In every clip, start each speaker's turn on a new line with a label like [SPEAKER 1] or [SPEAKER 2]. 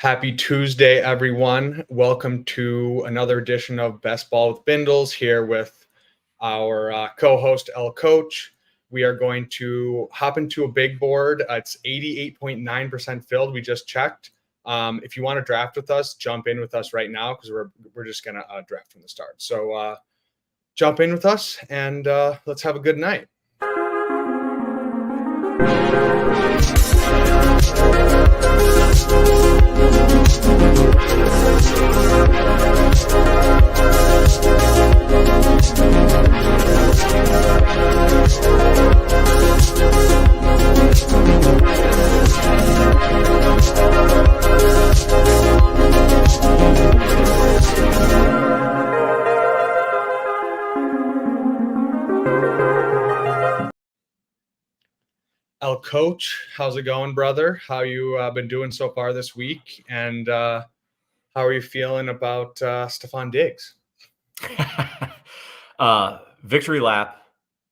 [SPEAKER 1] Happy Tuesday, everyone. Welcome to another edition of Best Ball with Bindles here with our co-host, El Coach. We are going to hop into a big board. It's 88.9% filled. We just checked. If you want to draft with us, jump in with us right now because we're just going to draft from the start. So jump in with us and let's have a good night. El Coach, how's it going, brother? How you been doing so far this week? And how are you feeling about Stephon Diggs?
[SPEAKER 2] Victory lap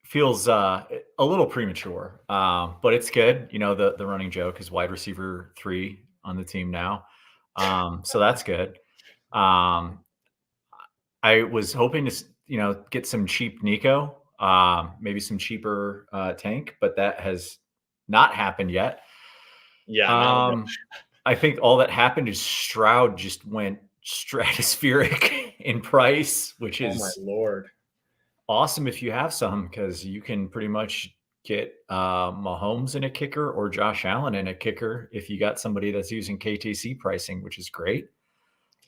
[SPEAKER 2] feels a little premature, but it's good. You know, the running joke is wide receiver 3 on the team now. So that's good. I was hoping to, get some cheap Nico, maybe some cheaper Tank, but that has not happened yet.
[SPEAKER 1] Yeah.
[SPEAKER 2] I think all that happened is Stroud just went stratospheric in price, which is,
[SPEAKER 1] oh my Lord,
[SPEAKER 2] awesome if you have some, because you can pretty much get Mahomes in a kicker or Josh Allen in a kicker if you got somebody that's using KTC pricing, which is great.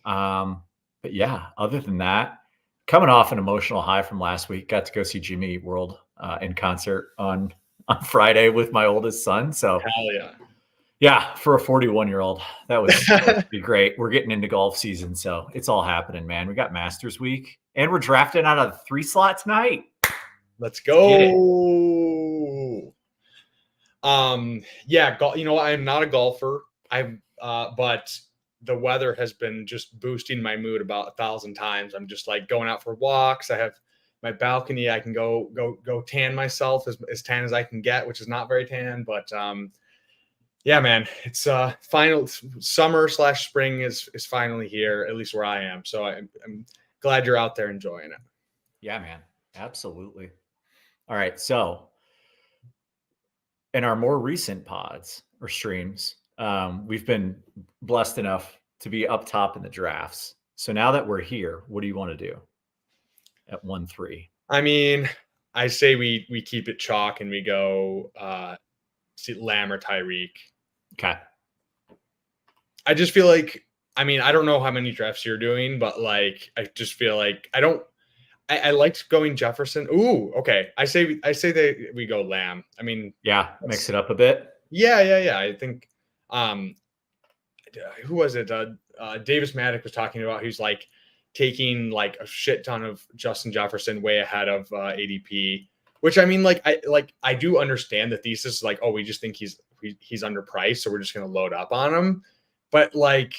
[SPEAKER 2] But yeah, other than that, coming off an emotional high from last week, got to go see Jimmy Eat World in concert on Friday with my oldest son. So
[SPEAKER 1] hell yeah.
[SPEAKER 2] Yeah, for a 41-year-old, that was pretty great. We're getting into golf season, so it's all happening, man. We got Masters Week, and we're drafting out of 3-slot tonight.
[SPEAKER 1] Let's go. Yeah, you know, I'm not a golfer. But the weather has been just boosting my mood about 1,000 times. I'm just like going out for walks. I have my balcony. I can go tan myself as tan as I can get, which is not very tan, but yeah, man, it's final summer/spring is finally here, at least where I am. So I'm glad you're out there enjoying it.
[SPEAKER 2] Yeah, man, absolutely. All right, so in our more recent pods or streams, we've been blessed enough to be up top in the drafts. So now that we're here, what do you want to do at 1-3?
[SPEAKER 1] I mean, I say we keep it chalk and we go Lamb or Tyreek.
[SPEAKER 2] Okay.
[SPEAKER 1] I just feel like, I mean, I don't know how many drafts you're doing, but like, I just feel like I liked going Jefferson. Ooh, okay. I say we go Lamb. I mean,
[SPEAKER 2] yeah, mix it up a bit.
[SPEAKER 1] Yeah. I think, who was it? Davis Maddock was talking about, he's like taking like a shit ton of Justin Jefferson way ahead of ADP, which I mean, I do understand the thesis, like, oh, we just think he's underpriced, so we're just going to load up on him. But like,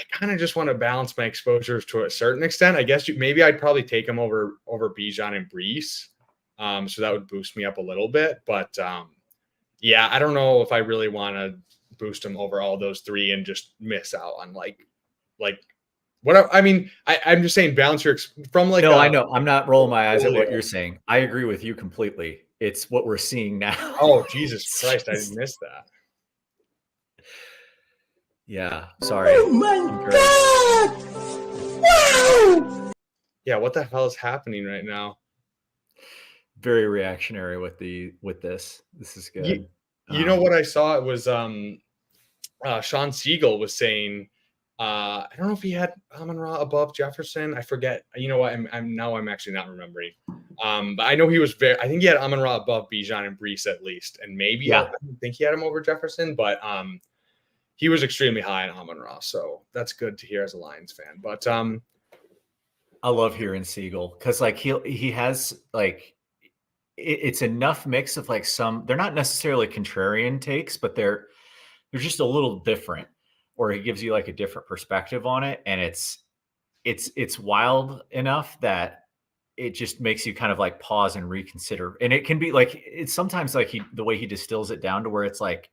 [SPEAKER 1] I kind of just want to balance my exposures to a certain extent. I guess maybe I'd probably take him over Bijan and Brees. So that would boost me up a little bit. But yeah, I don't know if I really want to boost him over all those three and just miss out on like what I mean. I'm just saying balance your from like.
[SPEAKER 2] No, I know. I'm not rolling my eyes at what you're saying. I agree with you completely. It's what we're seeing now.
[SPEAKER 1] Oh, Jesus Christ. I missed that.
[SPEAKER 2] Yeah. Sorry.
[SPEAKER 3] Oh my God. Wow.
[SPEAKER 1] Yeah. What the hell is happening right now?
[SPEAKER 2] Very reactionary with this. This is good.
[SPEAKER 1] You know what I saw? It was Sean Siegel was saying, I don't know if he had Amon-Ra above Jefferson. I forget. You know what? I'm actually not remembering. But I know he was I think he had Amon-Ra above Bijan and Brees at least, and maybe I don't think he had him over Jefferson, but he was extremely high on Amon-Ra, so that's good to hear as a Lions fan. But
[SPEAKER 2] I love hearing Siegel because like he has like it's enough mix of like some. They're not necessarily contrarian takes, but they're just a little different. Or he gives you like a different perspective on it, and it's wild enough that it just makes you kind of like pause and reconsider. And it can be like, it's sometimes like the way he distills it down to where it's like,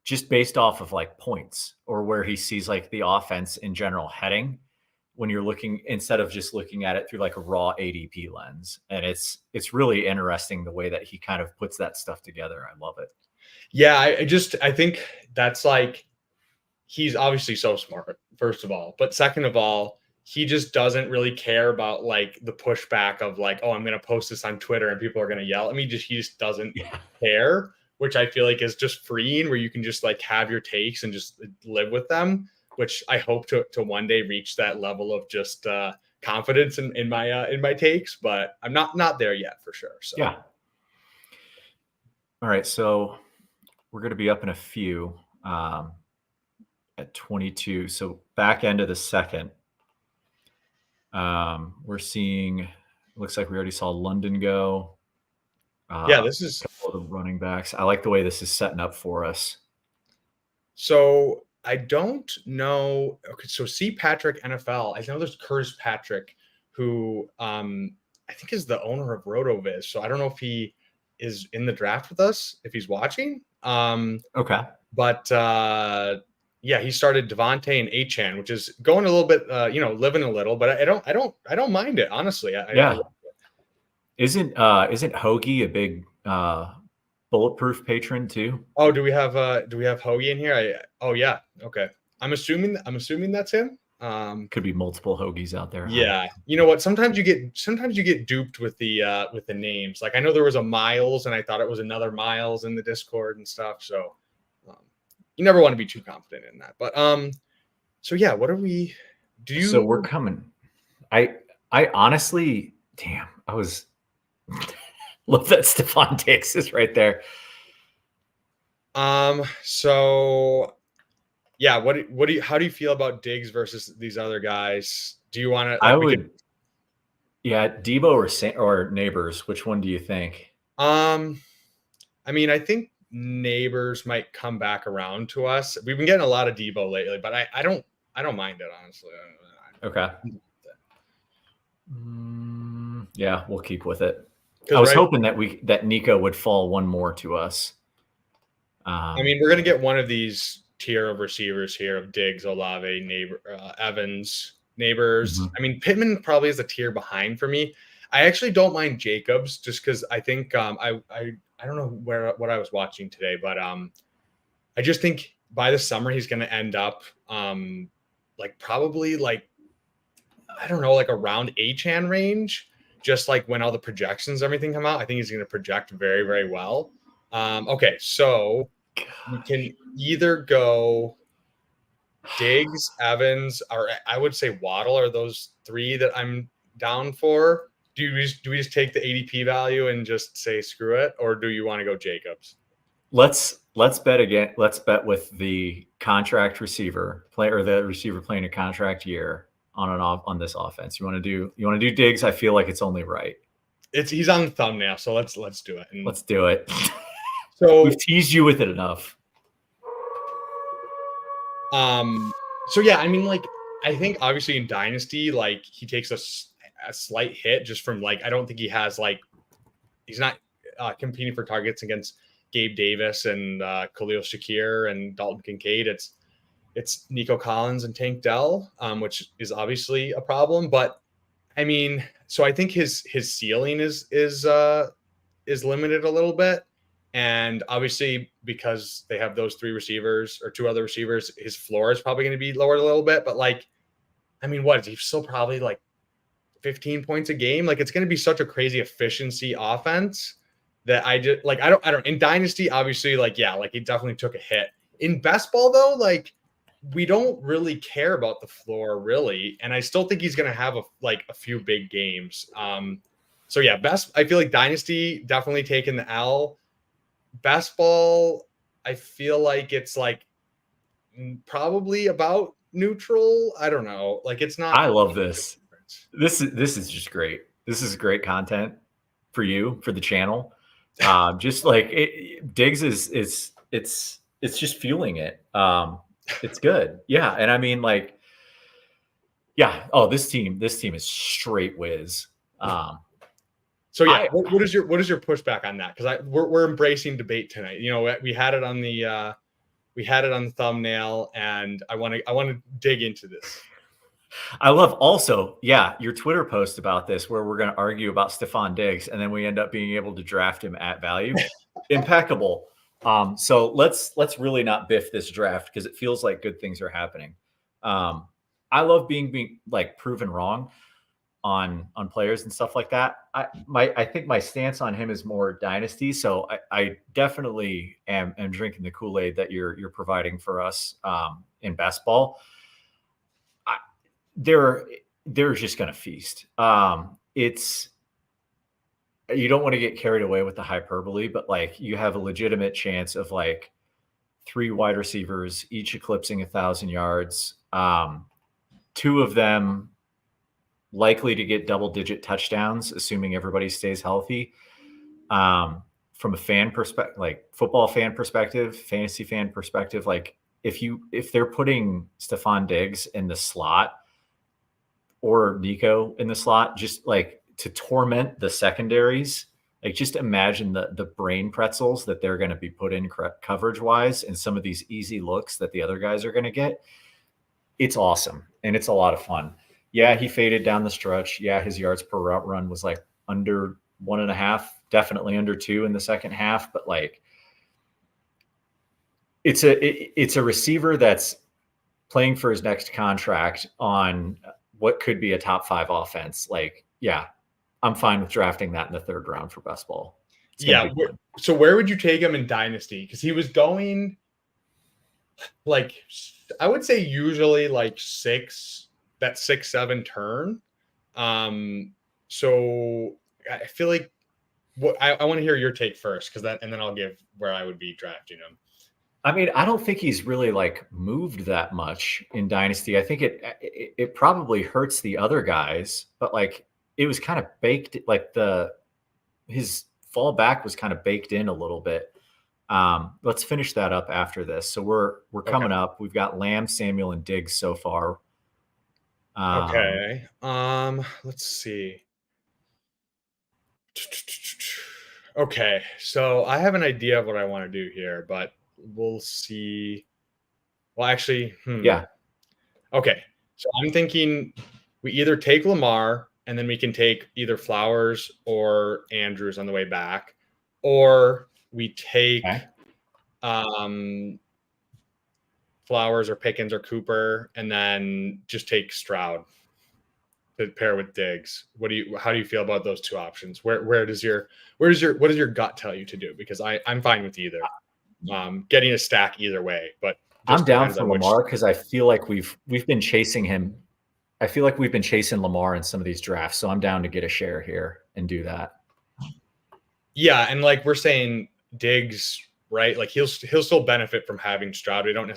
[SPEAKER 2] just based off of like points or where he sees like the offense in general heading when you're looking, instead of just looking at it through like a raw ADP lens. And it's really interesting the way that he kind of puts that stuff together. I love it.
[SPEAKER 1] Yeah, I think that's like, he's obviously so smart, first of all, but second of all, he just doesn't really care about like the pushback of like, oh, I'm going to post this on Twitter and people are going to yell at me. He just doesn't care, which I feel like is just freeing, where you can just like have your takes and just live with them, which I hope to one day reach that level of just confidence in my takes, but I'm not there yet for sure. So
[SPEAKER 2] yeah. All right. So we're going to be up in a few at 22. So back end of the second. We're seeing, looks like we already saw London go.
[SPEAKER 1] Yeah, this is
[SPEAKER 2] a couple of the running backs. I like the way this is setting up for us.
[SPEAKER 1] So I don't know. Okay, so C. Patrick NFL. I know there's Curtis Patrick, who I think is the owner of RotoViz. So I don't know if he is in the draft with us, if he's watching.
[SPEAKER 2] Okay.
[SPEAKER 1] But yeah, he started Devontae and Achan, which is going a little bit, living a little, but I don't mind it, honestly.
[SPEAKER 2] Yeah. Isn't Hoagie a big bulletproof patron too?
[SPEAKER 1] Oh, do we have Hoagie in here? Oh yeah. Okay. I'm assuming that's him.
[SPEAKER 2] Could be multiple Hoagies out there.
[SPEAKER 1] Yeah. You know what? Sometimes you get duped with the names. Like I know there was a Miles and I thought it was another Miles in the Discord and stuff. So you never want to be too confident in that. But so yeah, what are we
[SPEAKER 2] So we're coming. I honestly, damn, I was love that Stephon Diggs is right there.
[SPEAKER 1] So yeah, how do you feel about Diggs versus these other guys? Do you want to
[SPEAKER 2] yeah, Debo or Neighbors, which one do you think?
[SPEAKER 1] I mean, I think Neighbors might come back around to us. We've been getting a lot of Debo lately, but I don't mind it, honestly.
[SPEAKER 2] Okay. Yeah, we'll keep with it. I was hoping that Nico would fall one more to us.
[SPEAKER 1] I mean, we're gonna get one of these tier of receivers here of Diggs, Olave, Evans, Neighbors.
[SPEAKER 2] Mm-hmm.
[SPEAKER 1] I mean, Pittman probably is a tier behind for me. I actually don't mind Jacobs just because I think I don't know what I was watching today, but I just think by the summer he's going to end up probably I don't know, like around Achan range, just like when all the projections everything come out. I think he's going to project very, very well. Okay, so we can either go Diggs, Evans, or I would say Waddle are those three that I'm down for. Do we just take the ADP value and just say screw it, or do you want to go Jacobs?
[SPEAKER 2] Let's bet again. Let's bet with the contract receiver or the receiver playing a contract year on this offense. You want to do Diggs? I feel like it's only right.
[SPEAKER 1] He's on the thumbnail, so let's do it.
[SPEAKER 2] Let's do it.
[SPEAKER 1] So
[SPEAKER 2] we've teased you with it enough.
[SPEAKER 1] So yeah, I mean, I think obviously in Dynasty, he takes a slight hit just from I don't think he has he's not competing for targets against Gabe Davis and Khalil Shakir and Dalton Kincaid. It's Nico Collins and Tank Dell, which is obviously a problem. But I mean, so I think his ceiling is limited a little bit. And obviously, because they have those three receivers or two other receivers, his floor is probably going to be lowered a little bit. But I mean, what is he still probably 15 points a game? It's going to be such a crazy efficiency offense that I don't in Dynasty, obviously, he definitely took a hit. In best ball though, we don't really care about the floor really. And I still think he's going to have a few big games. So yeah, I feel like Dynasty definitely taking the L. Best ball, I feel like it's probably about neutral. I don't know. It's not.
[SPEAKER 2] I love this. This is just great. This is great content for you, for the channel. Just Diggs is it's just fueling it. It's good. Yeah. And I mean, yeah. Oh, this team is straight whiz.
[SPEAKER 1] So yeah, what is your pushback on that? Because we're embracing debate tonight. We had it on the We had it on the thumbnail, and I want to dig into this.
[SPEAKER 2] I love also, your Twitter post about this where we're going to argue about Stephon Diggs and then we end up being able to draft him at value. Impeccable. So let's really not biff this draft because it feels like good things are happening. I love being like proven wrong on players and stuff like that. I think my stance on him is more dynasty. So I definitely am drinking the Kool-Aid that you're providing for us in best ball. They're just going to feast. It's, you don't want to get carried away with the hyperbole, but like you have a legitimate chance of like 3 wide receivers, each eclipsing 1,000 yards. 2 of them likely to get double-digit touchdowns, assuming everybody stays healthy. From a fan perspective, like football fan perspective, fantasy fan perspective, like if they're putting Stephon Diggs in the slot or Nico in the slot, just like to torment the secondaries, like just imagine the brain pretzels that they're going to be put in coverage wise and some of these easy looks that the other guys are going to get. It's awesome. And it's a lot of fun. Yeah, he faded down the stretch. Yeah, his yards per route run was like under 1.5, definitely under 2 in the second half. But like, it's a receiver that's playing for his next contract on what could be a top 5 offense. Like, yeah, I'm fine with drafting that in the 3rd round for best ball.
[SPEAKER 1] Yeah. So where would you take him in dynasty? Because he was going like, I would say usually like 6-7 turn. So I feel like I want to hear your take first, and then I'll give where I would be drafting him.
[SPEAKER 2] I mean, I don't think he's really like moved that much in dynasty. I think it probably hurts the other guys, but like it was kind of baked, like his fall back was kind of baked in a little bit. Let's finish that up after this. So we're coming up. We've got Lamb, Samuel, and Diggs so far.
[SPEAKER 1] Okay. Let's see. Okay, so I have an idea of what I want to do here, but we'll see. Well, actually,
[SPEAKER 2] yeah.
[SPEAKER 1] Okay, so I'm thinking we either take Lamar and then we can take either Flowers or Andrews on the way back, or we take Flowers or Pickens or Cooper and then just take Stroud to pair with Diggs. How do you feel about those 2 options? What does your gut tell you to do? Because I'm fine with either. Getting a stack either way, but
[SPEAKER 2] I'm down for Lamar because I feel like we've been chasing him. I feel like we've been chasing Lamar in some of these drafts, so I'm down to get a share here and do that.
[SPEAKER 1] Yeah, and like we're saying, Diggs, right? Like he'll still benefit from having Stroud. We don't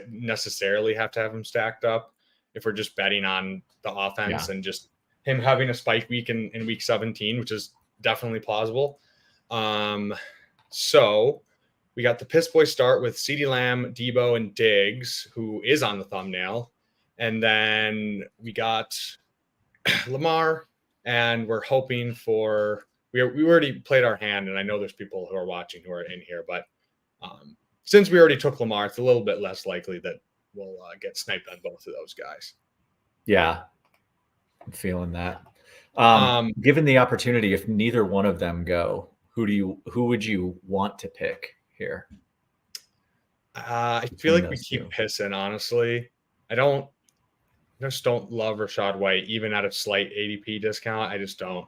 [SPEAKER 1] necessarily have to have him stacked up if we're just betting on the offense and just him having a spike week in week 17, which is definitely plausible. So we got the Piss Boy start with CeeDee Lamb, Debo, and Diggs, who is on the thumbnail. And then we got Lamar, and we're hoping for we already played our hand, and I know there's people who are watching who are in here, but since we already took Lamar, it's a little bit less likely that we'll get sniped on both of those guys.
[SPEAKER 2] Yeah, I'm feeling that. Given the opportunity, if neither one of them go, who would you want to pick here?
[SPEAKER 1] I feel like we keep pissing, honestly. I just don't love Rachaad White, even at a slight ADP discount. I just don't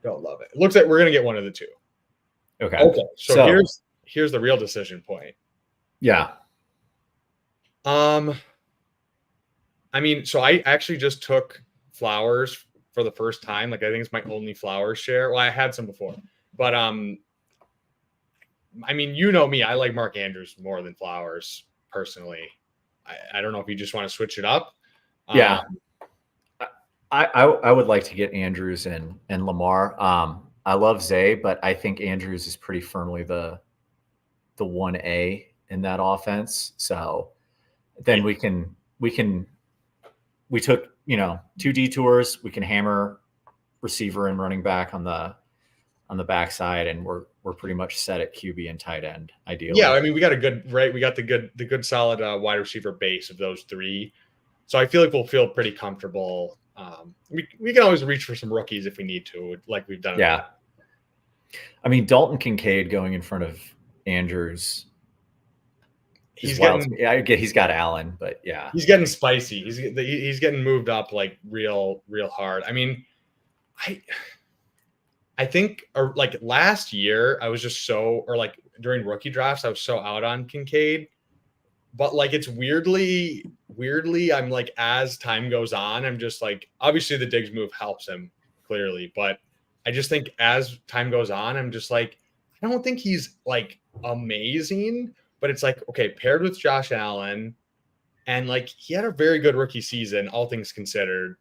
[SPEAKER 1] love it. It looks like we're gonna get one of the 2. Okay. So here's the real decision point.
[SPEAKER 2] Yeah.
[SPEAKER 1] I mean, so I actually just took Flowers for the first time. Like I think it's my only Flowers share. Well, I had some before, but I mean, you know me, I like Mark Andrews more than Flowers personally. I don't know if you just want to switch it up.
[SPEAKER 2] Yeah. I would like to get Andrews and Lamar. I love Zay, but I think Andrews is pretty firmly the 1A in that offense. So then we took, 2 detours. We can hammer receiver and running back on the backside, and we're we're pretty much set at QB and tight end, ideally.
[SPEAKER 1] Yeah, I mean, we got a good right. We got the good solid wide receiver base of those three. So I feel like we'll feel pretty comfortable. We can always reach for some rookies if we need to, like we've done.
[SPEAKER 2] Yeah. I mean, Dalton Kincaid going in front of Andrews.
[SPEAKER 1] He's
[SPEAKER 2] I get he's got Allen, but yeah,
[SPEAKER 1] he's getting spicy. He's getting moved up like real hard. I mean, I think like last year I was just like during rookie drafts I was so out on Kincaid, but like it's weirdly I'm like as time goes on I'm just like obviously the Diggs move helps him clearly, but I just think as time goes on I'm just like I don't think he's like amazing. But it's like, okay, paired with Josh Allen, and like he had a very good rookie season, all things considered.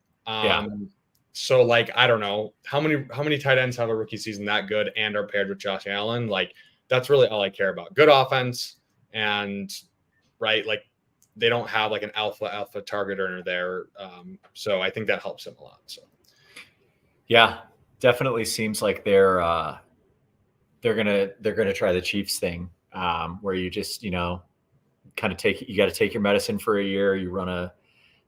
[SPEAKER 1] So like, I don't know how many tight ends have a rookie season that good and are paired with Josh Allen. Like that's really all I care about. Good offense and right, like they don't have like an alpha target earner there. So I think that helps him a lot. So
[SPEAKER 2] yeah, definitely seems like they're gonna try the Chiefs thing. Where you just, kind of you got to take your medicine for a year. You run a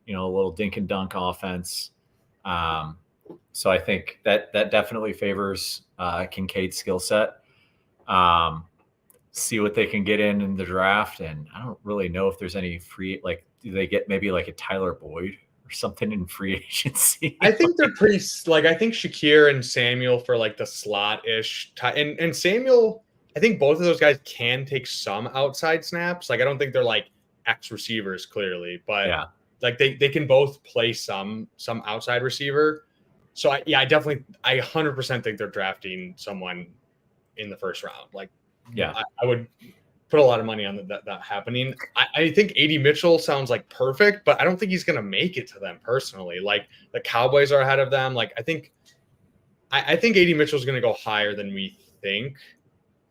[SPEAKER 2] little dink and dunk offense. So I think that definitely favors Kincaid's skill set. See what they can get in the draft. And I don't really know if there's any free, like, do they get maybe like a Tyler Boyd or something in free agency?
[SPEAKER 1] I think they're pretty like, I think Shakir and Samuel for like the slot ish and Samuel, I think both of those guys can take some outside snaps. Like, I don't think they're like X receivers clearly, but like they can both play some outside receiver. So I 100% think they're drafting someone in the first round. Like, I would put a lot of money on that happening. I think AD Mitchell sounds like perfect, but I don't think he's going to make it to them personally. Like the Cowboys are ahead of them. Like I think AD Mitchell is going to go higher than we think.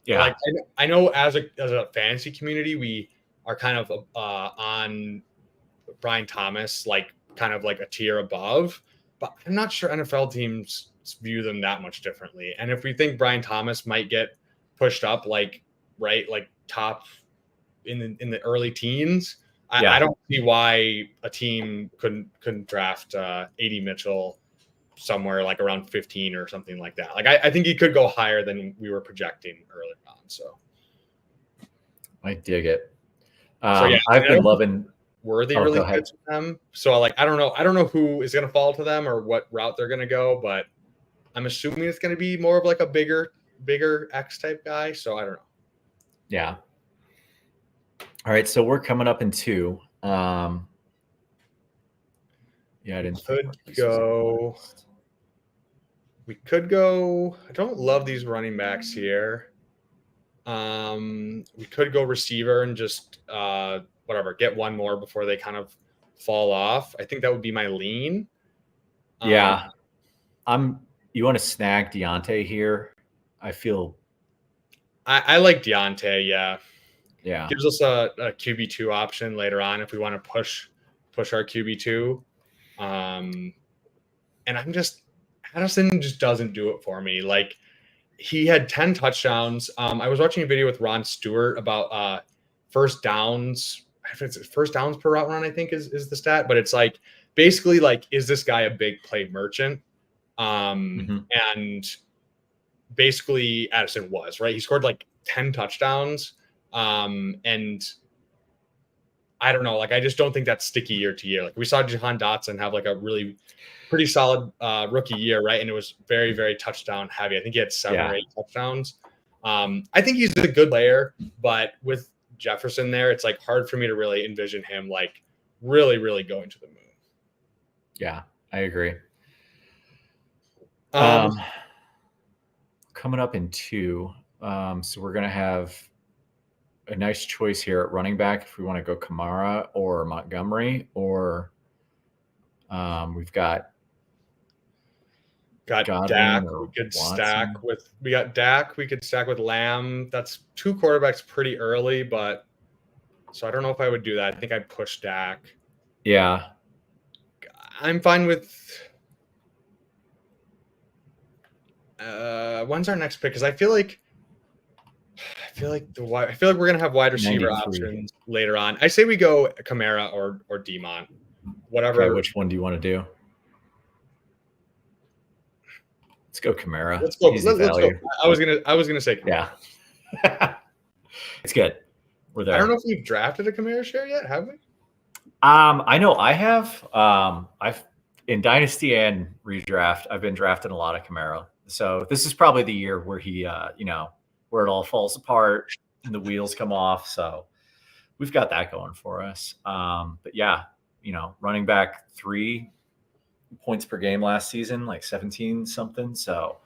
[SPEAKER 1] Yeah, like I know as a fantasy community, we are kind of on Brian Thomas, like kind of like a tier above, but I'm not sure NFL teams view them that much differently. And if we think Brian Thomas might get pushed up, like top in the early teens, I don't see why a team couldn't draft AD Mitchell somewhere like around 15 or something like that. Like I think he could go higher than we were projecting earlier on. So
[SPEAKER 2] I dig it. I've been loving
[SPEAKER 1] worthy really good to them. So like I don't know who is going to fall to them or what route they're going to go, but I'm assuming it's going to be more of like a bigger X type guy. So I don't know.
[SPEAKER 2] Yeah. All right. So we're coming up in 2. I didn't
[SPEAKER 1] go. We could go. I don't love these running backs here. We could go receiver and just get one more before they kind of fall off. I think that would be my lean.
[SPEAKER 2] Yeah. You want to snag Deontay here? I feel
[SPEAKER 1] I like Deontay, yeah.
[SPEAKER 2] Yeah.
[SPEAKER 1] Gives us a QB2 option later on if we want to push our QB2. And I'm just Addison just doesn't do it for me. Like he had 10 touchdowns. I was watching a video with Ron Stewart about first downs. If it's first downs per route run, I think is the stat, but it's like basically like, is this guy a big play merchant? And basically Addison was, right. He scored like 10 touchdowns. And I don't know, like I just don't think that's sticky year to year. Like we saw Jahan Dotson have like a really pretty solid rookie year, right? And it was very, very touchdown heavy. I think he had 7 or 8 touchdowns. I think he's a good player, but with Jefferson there, it's like hard for me to really envision him like really, really going to the moon.
[SPEAKER 2] Yeah, I agree. Coming up in 2. So we're going to have a nice choice here at running back if we want to go Kamara or Montgomery, or we've got Godwin
[SPEAKER 1] Dak. We could stack with Dak. We could stack with Lamb. That's 2 quarterbacks pretty early, but so I don't know if I would do that. I think I'd push Dak.
[SPEAKER 2] Yeah,
[SPEAKER 1] I'm fine with. When's our next pick? Because I feel like I feel like we're gonna have wide receiver
[SPEAKER 2] 93.
[SPEAKER 1] options later on. I say we go Kamara or Demont, whatever.
[SPEAKER 2] Okay, which one do you want to do? Let's go Kamara.
[SPEAKER 1] Let's go.
[SPEAKER 2] Easy
[SPEAKER 1] Let's go.
[SPEAKER 2] value.
[SPEAKER 1] I was gonna say Kamara.
[SPEAKER 2] Yeah. It's good. We're there.
[SPEAKER 1] I don't know if we've drafted a Kamara share yet, have we?
[SPEAKER 2] I know I have. I've in Dynasty and Redraft, I've been drafting a lot of Kamara. So this is probably the year where he, where it all falls apart and the wheels come off. So we've got that going for us. But yeah, running back 3 points per game last season, like 17 something. So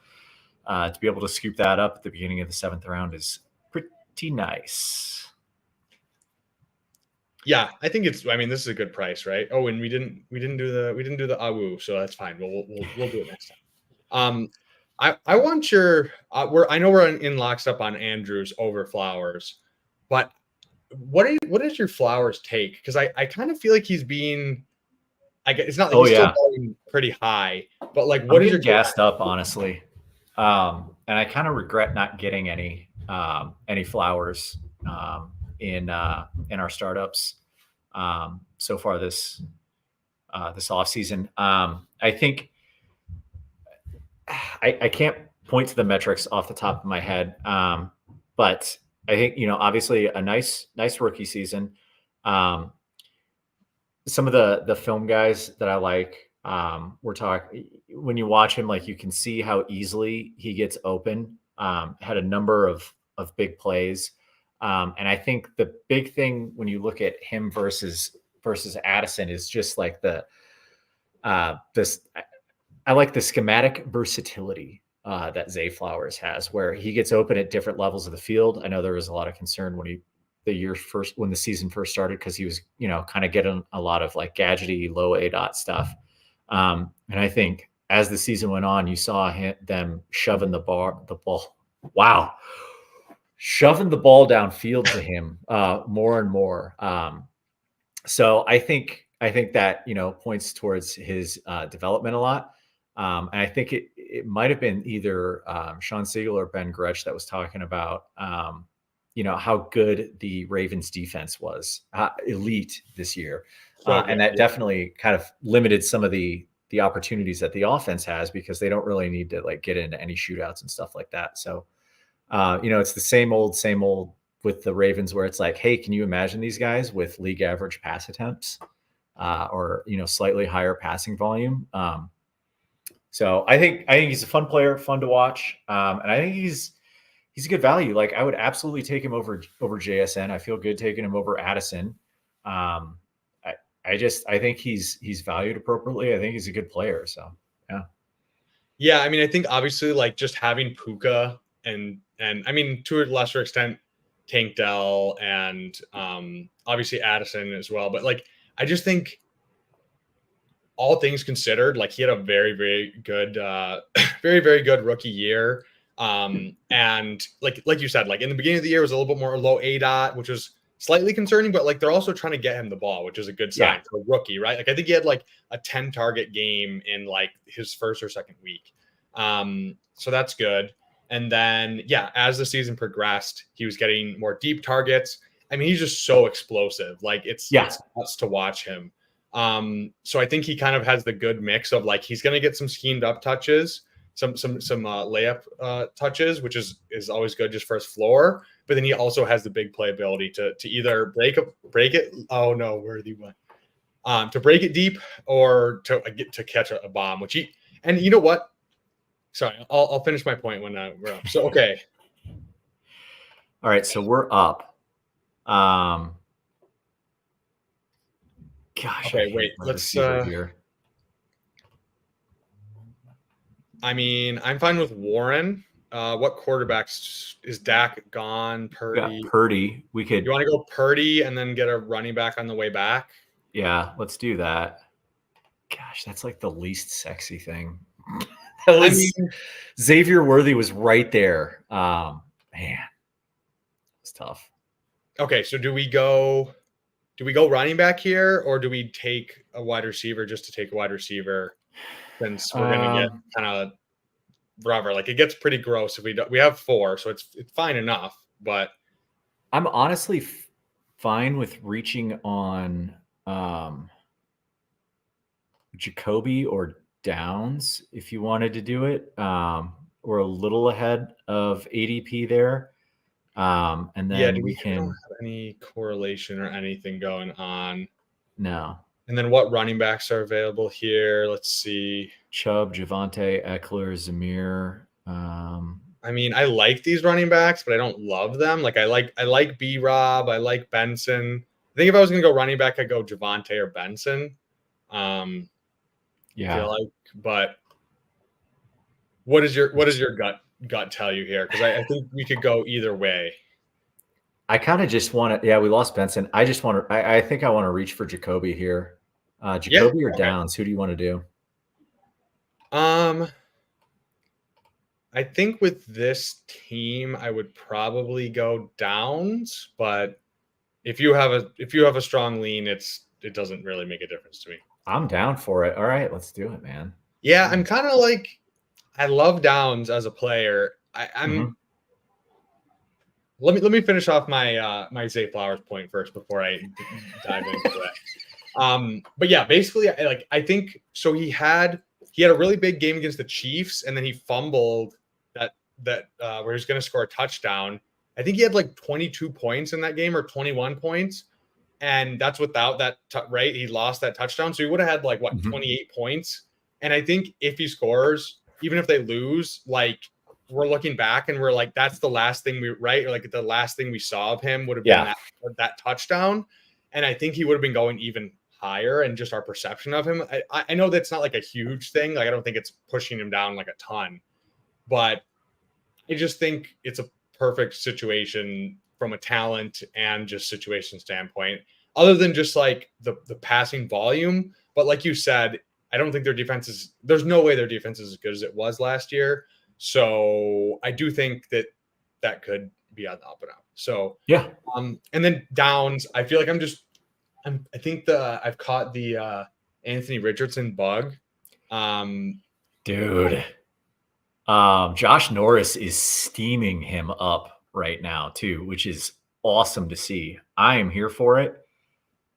[SPEAKER 2] to be able to scoop that up at the beginning of the 7th round is pretty nice.
[SPEAKER 1] Yeah, I think this is a good price, right? Oh, and we didn't do the AWU, so that's fine. We'll do it next time. I want your I know we're in lockstep on Andrews over Flowers, but what is your Flowers take? Because I kind of feel like he's being, it's not like he's still going pretty high, but like what is your
[SPEAKER 2] gassed up, honestly? And I kind of regret not getting any Flowers in our startups so far this off season. I think I can't point to the metrics off the top of my head, but I think obviously a nice rookie season. Some of the film guys that I like, we're talking when you watch him, like you can see how easily he gets open. Had a number of big plays. And I think the big thing when you look at him versus Addison is just like I like the schematic versatility that Zay Flowers has, where he gets open at different levels of the field. I know there was a lot of concern when the season first started, because he was kind of getting a lot of like gadgety low ADOT stuff. And I think as the season went on, you saw them shoving the ball. Wow. Shoving the ball downfield to him more and more. So I think that points towards his development a lot. And I think it might have been either Sean Siegel or Ben Gretsch that was talking about how good the Ravens defense was, elite this year, and that definitely kind of limited some of the opportunities that the offense has, because they don't really need to like get into any shootouts and stuff like that. So. It's the same old with the Ravens, where it's like, hey, can you imagine these guys with league average pass attempts or slightly higher passing volume? So I think he's a fun player, fun to watch, and I think he's a good value. Like I would absolutely take him over JSN. I feel good taking him over Addison. I think he's valued appropriately. I think he's a good player. So
[SPEAKER 1] yeah. I mean, I think obviously like just having Puka and I mean, to a lesser extent, Tank Dell and obviously Addison as well. But like, I just think all things considered, like he had a very, very good, very, very good rookie year. And like you said, like in the beginning of the year, it was a little bit more low ADOT, which was slightly concerning, but like they're also trying to get him the ball, which is a good sign for a rookie, right? Like I think he had like a 10 target game in like his first or second week. So that's good. And then, as the season progressed, he was getting more deep targets. I mean, he's just so explosive. Like it's nuts to watch him. So I think he kind of has the good mix of like, he's going to get some schemed up touches, some layup touches, which is always good just for his floor. But then he also has the big playability to either break it. Oh no, worthy one. To break it deep or to catch a bomb, and you know what? Sorry, I'll finish my point when we're up. So, okay.
[SPEAKER 2] All right, so we're up. Gosh.
[SPEAKER 1] Okay, wait. Let's here. I mean, I'm fine with Warren. What quarterbacks is Dak gone? Purdy.
[SPEAKER 2] Yeah, Purdy. You
[SPEAKER 1] want to go Purdy and then get a running back on the way back?
[SPEAKER 2] Yeah, let's do that. Gosh, that's like the least sexy thing. Xavier Worthy was right there. Man, it's tough.
[SPEAKER 1] Okay, so do we go running back here, or do we take a wide receiver just to take a wide receiver? Since we're gonna get kind of rubber, like it gets pretty gross if we have 4, so it's fine enough. But
[SPEAKER 2] I'm honestly fine with reaching on Jacoby or Downs if you wanted to do it. We're a little ahead of ADP there. And then we
[SPEAKER 1] we don't
[SPEAKER 2] can
[SPEAKER 1] have any correlation or anything going on.
[SPEAKER 2] no.
[SPEAKER 1] And then what running backs are available here? Let's see.
[SPEAKER 2] Chubb, Javante, Eckler, Zamir.
[SPEAKER 1] I mean, I like these running backs, but I don't love them. Like I like B Rob, I like Benson. I think if I was gonna go running back, I'd go Javante or Benson. I feel like, but what does your gut tell you here? Because I think we could go either way.
[SPEAKER 2] I kind of just want to. Yeah, we lost Benson. I just want to. I think I want to reach for Jacoby here. Jacoby or Downs? Who do you want to do?
[SPEAKER 1] I think with this team, I would probably go Downs, but if you have a strong lean, it doesn't really make a difference to me.
[SPEAKER 2] I'm down for it. All right, let's do it, man.
[SPEAKER 1] Yeah, I'm kind of like, I love Downs as a player. I'm. Let me finish off my my Zay Flowers point first before I dive into it. But yeah, basically, I think so. He had a really big game against the Chiefs, and then he fumbled that where he was going to score a touchdown. I think he had like 22 points in that game or 21 points, and that's without that right. He lost that touchdown, so he would have had like 28 points. And I think if he scores, even if they lose, like we're looking back and we're like, that's the last thing or like the last thing we saw of him would have been that touchdown. And I think he would have been going even higher, and just our perception of him. I know that's not like a huge thing. Like I don't think it's pushing him down like a ton, but I just think it's a perfect situation from a talent and just situation standpoint, other than just like the passing volume. But like you said, I don't think there's no way their defense is as good as it was last year. So I do think that could be on the up and up. So
[SPEAKER 2] yeah.
[SPEAKER 1] And then Downs, I feel like I think I've caught the Anthony Richardson bug.
[SPEAKER 2] Dude. Josh Norris is steaming him up right now too, which is awesome to see. I am here for it.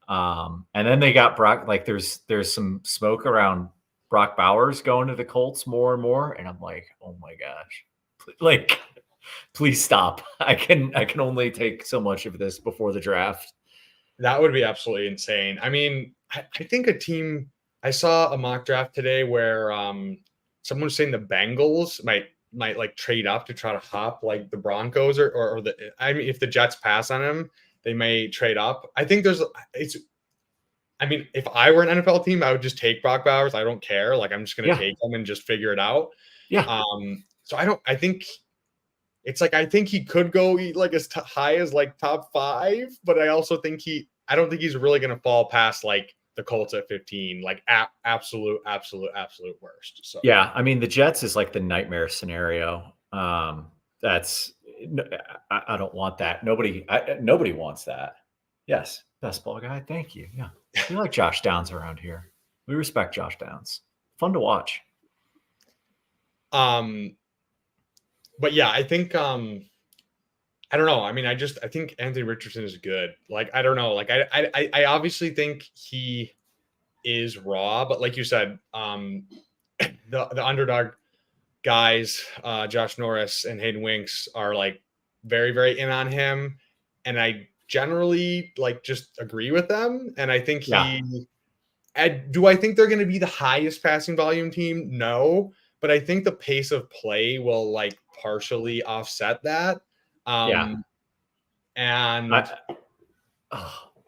[SPEAKER 2] And then they got Brock, like there's some smoke around Brock Bowers going to the Colts more and more. And I'm like, oh my gosh, like, please stop. I can only take so much of this before the draft.
[SPEAKER 1] That would be absolutely insane. I mean, I think I saw a mock draft today where someone was saying the Bengals might like trade up to try to hop like the Broncos or if the Jets pass on him, they may trade up. I think if I were an NFL team, I would just take Brock Bowers. I don't care. Like I'm just going to take him and just figure it out.
[SPEAKER 2] Yeah.
[SPEAKER 1] So I think it's like, I think he could go like as high as like top 5, but I also think I don't think he's really going to fall past like the Colts at 15, like absolute worst. So
[SPEAKER 2] yeah, I mean the Jets is like the nightmare scenario. That's I don't want that. Nobody wants that. Yes, best ball guy. Thank you. Yeah, we like Josh Downs around here. We respect Josh Downs. Fun to watch.
[SPEAKER 1] But yeah, I think I don't know. I mean, I think Anthony Richardson is good. Like, I don't know. Like, I obviously think he is raw, but like you said, the underdog guys, Josh Norris and Hayden Winks are like very, very in on him. And I generally like just agree with them. And I think do I think they're going to be the highest passing volume team? No, but I think the pace of play will like partially offset that. And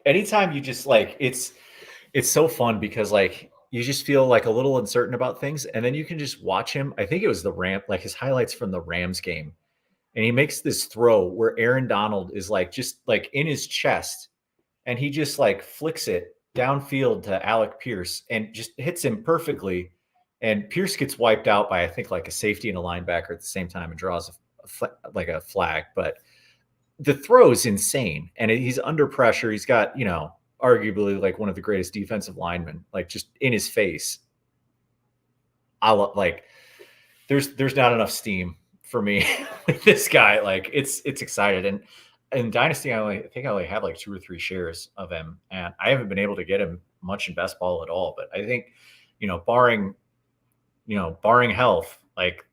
[SPEAKER 2] anytime you just like it's so fun because like you just feel like a little uncertain about things, and then you can just watch him. I think it was like his highlights from the Rams game, and he makes this throw where Aaron Donald is like just like in his chest, and he just like flicks it downfield to Alec Pierce and just hits him perfectly, and Pierce gets wiped out by I think like a safety and a linebacker at the same time and draws like a flag. But the throw is insane, and he's under pressure. He's got, arguably like one of the greatest defensive linemen, like just in his face. There's not enough steam for me this guy, like it's excited. And in Dynasty, I think I only have like 2 or 3 shares of him, and I haven't been able to get him much in best ball at all. But I think, barring health, like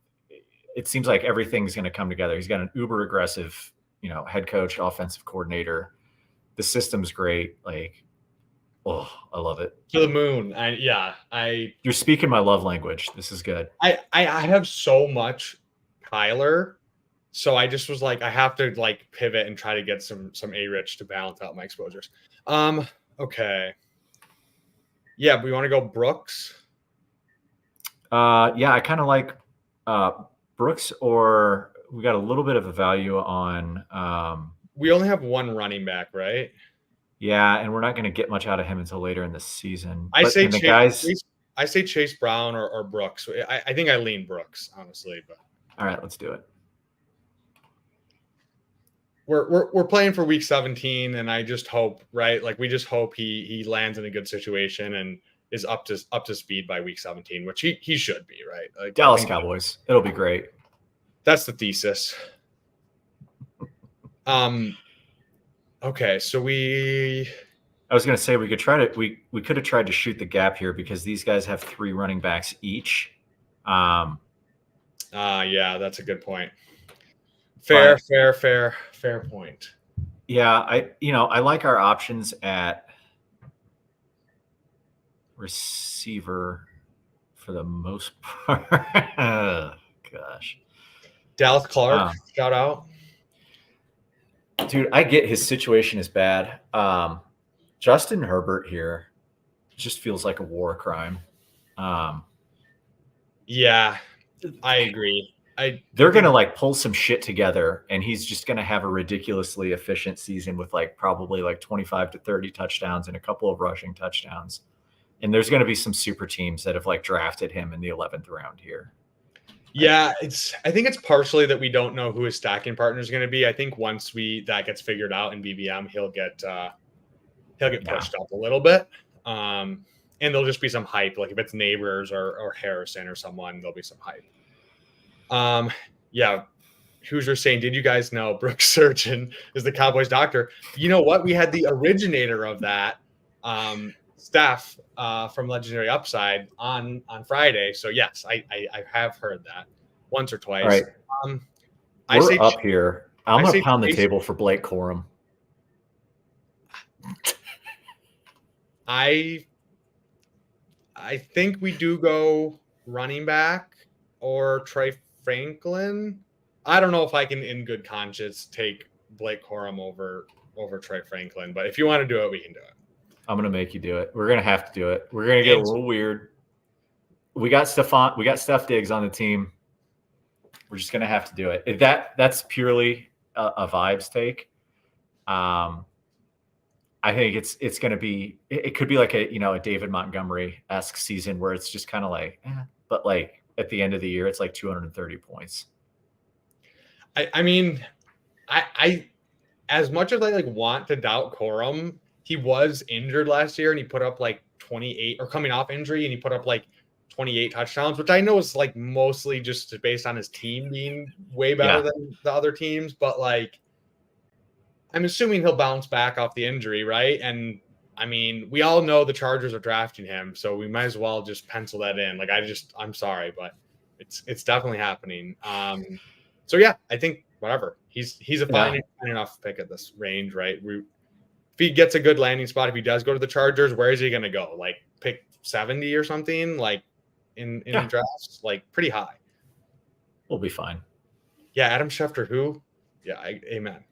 [SPEAKER 2] it seems like everything's going to come together. He's got an uber aggressive, head coach, offensive coordinator. The system's great. Like, oh, I love it.
[SPEAKER 1] To the moon.
[SPEAKER 2] You're speaking my love language. This is good.
[SPEAKER 1] I have so much Kyler, so I just was like, I have to like pivot and try to get some A-Rich to balance out my exposures. Okay. Yeah, we want to go Brooks.
[SPEAKER 2] Yeah, I kind of like Brooks, or we got a little bit of a value on.
[SPEAKER 1] We only have one running back, right?
[SPEAKER 2] Yeah, and we're not going to get much out of him until later in the season.
[SPEAKER 1] I say Chase Brown or Brooks. I think I lean Brooks, honestly. But
[SPEAKER 2] all right, let's do it.
[SPEAKER 1] We're playing for week 17, and I just hope, right? Like we just hope he lands in a good situation and is up to speed by week 17, which he should be, right? Like,
[SPEAKER 2] Dallas Cowboys. It'll be great.
[SPEAKER 1] That's the thesis. Okay, so I
[SPEAKER 2] was going to say we could have tried to shoot the gap here because these guys have 3 running backs each.
[SPEAKER 1] Yeah, that's a good point. Fair point.
[SPEAKER 2] Yeah, I like our options at receiver for the most part. Oh, gosh.
[SPEAKER 1] Dallas Clark, shout out.
[SPEAKER 2] Dude, I get his situation is bad. Justin Herbert here just feels like a war crime.
[SPEAKER 1] Yeah, I agree.
[SPEAKER 2] They're going to like pull some shit together, and he's just going to have a ridiculously efficient season with like probably like 25 to 30 touchdowns and a couple of rushing touchdowns. And there's going to be some super teams that have like drafted him in the 11th round here.
[SPEAKER 1] Yeah, I think it's partially that we don't know who his stacking partner is going to be. I think once that gets figured out in BBM, he'll get pushed up a little bit. And there'll just be some hype. Like if it's Neighbors or Harrison or someone, there'll be some hype. Yeah. Hoosier saying, did you guys know Brooks Surgeon is the Cowboys doctor? You know what? We had the originator of that, Steph from Legendary Upside on Friday. So yes, I have heard that once or twice.
[SPEAKER 2] All right. We're up here. I'm going to pound the table for Blake Corum.
[SPEAKER 1] I think we do go running back or Trey Franklin. I don't know if I can, in good conscience, take Blake Corum over Trey Franklin, but if you want to do it, we can do it.
[SPEAKER 2] I'm going to make you do it. We're going to have to do it. We're going to get a little weird. We got Steph Diggs on the team. We're just going to have to do it. That's purely a vibes take. I think it's going to be, it could be like a David Montgomery-esque season where it's just kind of like, but like at the end of the year, it's like 230 points.
[SPEAKER 1] I mean, I as much as I like want to doubt Corum, he was injured last year and he put up like 28 or coming off injury and he put up like 28 touchdowns, which I know is like mostly just based on his team being way better than the other teams. But like, I'm assuming he'll bounce back off the injury, right? And I mean, we all know the Chargers are drafting him, so we might as well just pencil that in. Like, I'm sorry, but it's definitely happening. So yeah, I think whatever. He's a fine enough pick at this range, right? If he gets a good landing spot, if he does go to the Chargers, where is he going to go? Like pick 70 or something, like in drafts, like pretty high.
[SPEAKER 2] We'll be fine.
[SPEAKER 1] Yeah, Adam Schefter, who? Yeah, amen.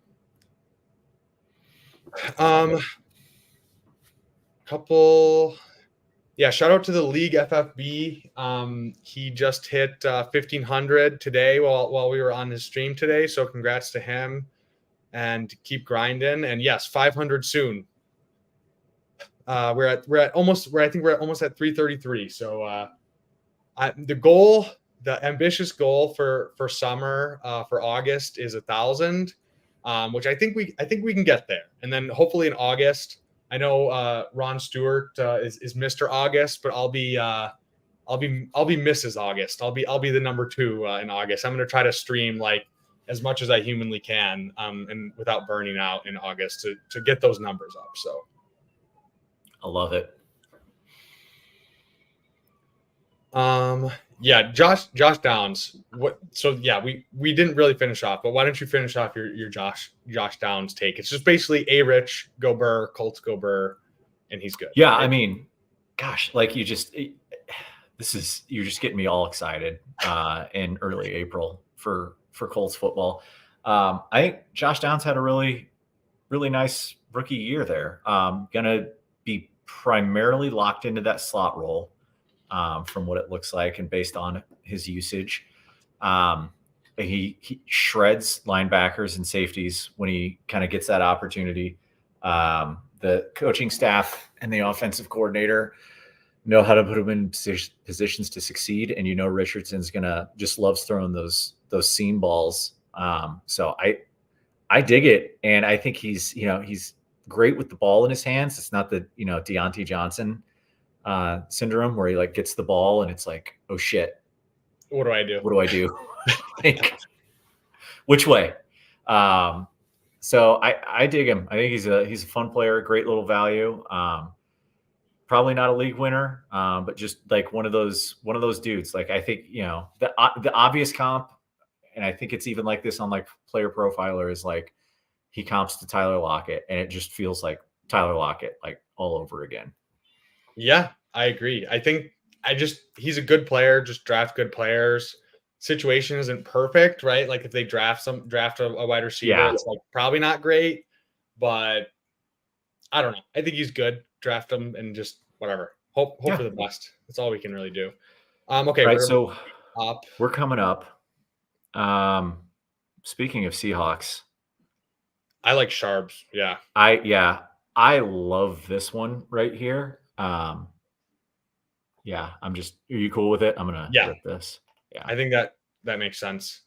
[SPEAKER 1] Shout out to the League FFB. He just hit 1,500 today while we were on his stream today. So congrats to him and keep grinding. And yes, 500 soon. We're almost at 333. So the ambitious goal for summer for August is 1,000, which I think we can get there. And then hopefully in August, I know Ron Stewart is Mr. August, but I'll be Mrs. August. I'll be the number 2 in August. I'm going to try to stream like as much as I humanly can, and without burning out in August to get those numbers up. So
[SPEAKER 2] I love it.
[SPEAKER 1] Yeah, Josh Downs. What? So yeah, we didn't really finish off, but why don't you finish off your Josh Downs take? It's just basically A Rich, go Burr, Colts go Burr, and he's good.
[SPEAKER 2] Yeah,
[SPEAKER 1] right?
[SPEAKER 2] I mean, gosh, like you're just getting me all excited in early April for Colts football. I think Josh Downs had a really nice rookie year there. Gonna be primarily locked into that slot role from what it looks like and based on his usage. He shreds linebackers and safeties when he kind of gets that opportunity. The coaching staff and the offensive coordinator know how to put him in positions to succeed. And Richardson's gonna just loves throwing those seam balls. So I dig it, and I think he's great with the ball in his hands. It's not the Deontay Johnson syndrome where he like gets the ball and it's like, oh shit,
[SPEAKER 1] what do I do?
[SPEAKER 2] What do I do? Like, which way? So I dig him. I think he's a fun player, great little value. Probably not a league winner, but just like one of those dudes. Like I think the obvious comp, and I think it's even like this on like Player Profiler, is like he comps to Tyler Lockett, and it just feels like Tyler Lockett like all over again.
[SPEAKER 1] Yeah, I agree. I think he's a good player. Just draft good players. Situation isn't perfect, right? Like if they draft a wide receiver, it's like probably not great, but I don't know. I think he's good. Draft him and just whatever. Hope for the best. That's all we can really do. Okay,
[SPEAKER 2] right. So we're coming up. Speaking of Seahawks,
[SPEAKER 1] I like Sharps. Yeah.
[SPEAKER 2] I love this one right here. Are you cool with it? I'm gonna rip this. Yeah,
[SPEAKER 1] I think that makes sense.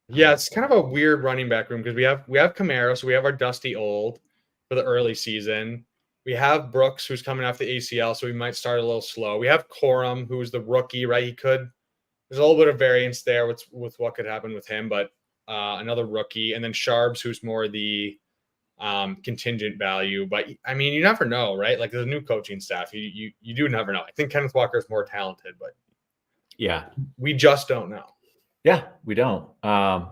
[SPEAKER 1] Yeah, it's kind of a weird running back room because we have Kamara, so we have our dusty old for the early season. We have Brooks, who's coming off the ACL, so we might start a little slow. We have Corum, who's the rookie, right? There's a little bit of variance there with what could happen with him, but another rookie, and then Sharps, who's more the contingent value. But I mean, you never know, right? Like there's a new coaching staff. You do never know. I think Kenneth Walker is more talented, but we just don't know.
[SPEAKER 2] Yeah, we don't. I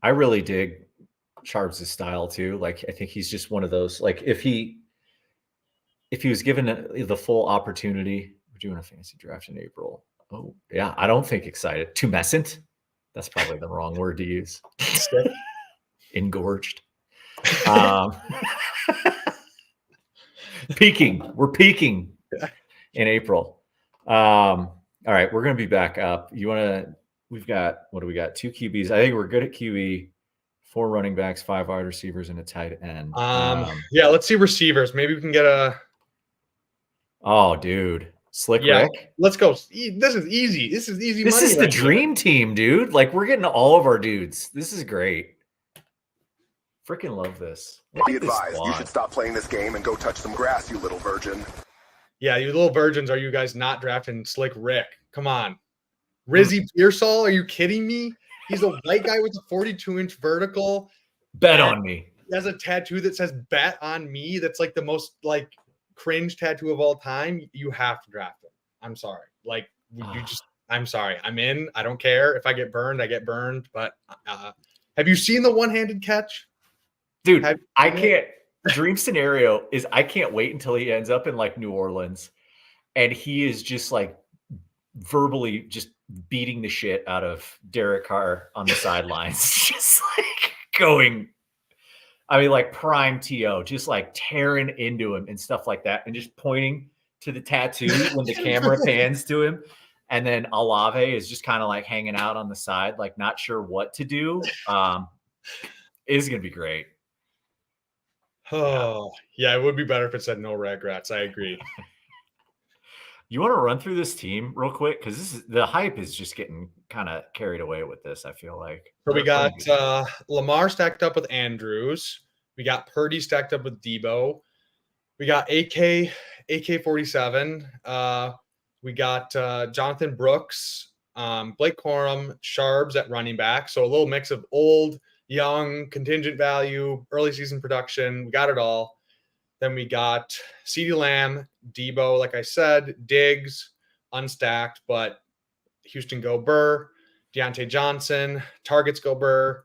[SPEAKER 2] really dig Sharps' style too. Like I think he's just one of those. Like if he was given the full opportunity, we're doing a fantasy draft in April. Oh yeah, I don't think excited. Tumescent. That's probably the wrong word to use. Engorged. Peaking. We're peaking in April. All right, we're gonna be back up. We've got, what do we got? 2 QBs. I think we're good at QB, 4 running backs, 5 wide receivers, and a tight end.
[SPEAKER 1] Let's see receivers. Maybe we can get a.
[SPEAKER 2] Oh, dude, Slick Rick.
[SPEAKER 1] Let's go. This is easy. This is easy.
[SPEAKER 2] This is the dream team, dude. Like we're getting all of our dudes. This is great. Freaking love this.
[SPEAKER 4] Be advised, you should stop playing this game and go touch some grass, you little virgin.
[SPEAKER 1] Yeah, you little virgins. Are you guys not drafting Slick Rick? Come on. Rizzy Pearsall, are you kidding me? He's a white guy with a 42-inch vertical.
[SPEAKER 2] Bet on me.
[SPEAKER 1] He has a tattoo that says "Bet on me." That's like the most like cringe tattoo of all time. You have to draft him. I'm sorry. Like I'm sorry. I'm in. I don't care if I get burned. I get burned. But have you seen the one-handed catch?
[SPEAKER 2] Dude, I can't. Dream scenario is I can't wait until he ends up in like New Orleans and he is just like verbally just beating the shit out of Derek Carr on the sidelines. Just like going, I mean, like prime TO, just like tearing into him and stuff like that. And just pointing to the tattoo when the camera pans to him. And then Olave is just kind of like hanging out on the side, like not sure what to do. Is going to be great.
[SPEAKER 1] Oh, yeah, it would be better if it said no regrets. I agree.
[SPEAKER 2] You want to run through this team real quick? Because the hype is just getting kind of carried away with this, I feel like.
[SPEAKER 1] So we got Lamar stacked up with Andrews. We got Purdy stacked up with Debo. We got AK-47. We got Jonathan Brooks Blake Corum, Sharbs at running back. So a little mix of old, young, contingent value, early season production. We got it all. Then we got CeeDee Lamb, Debo, like I said, Diggs, unstacked, but Houston go Burr, Deontay Johnson, targets go Burr,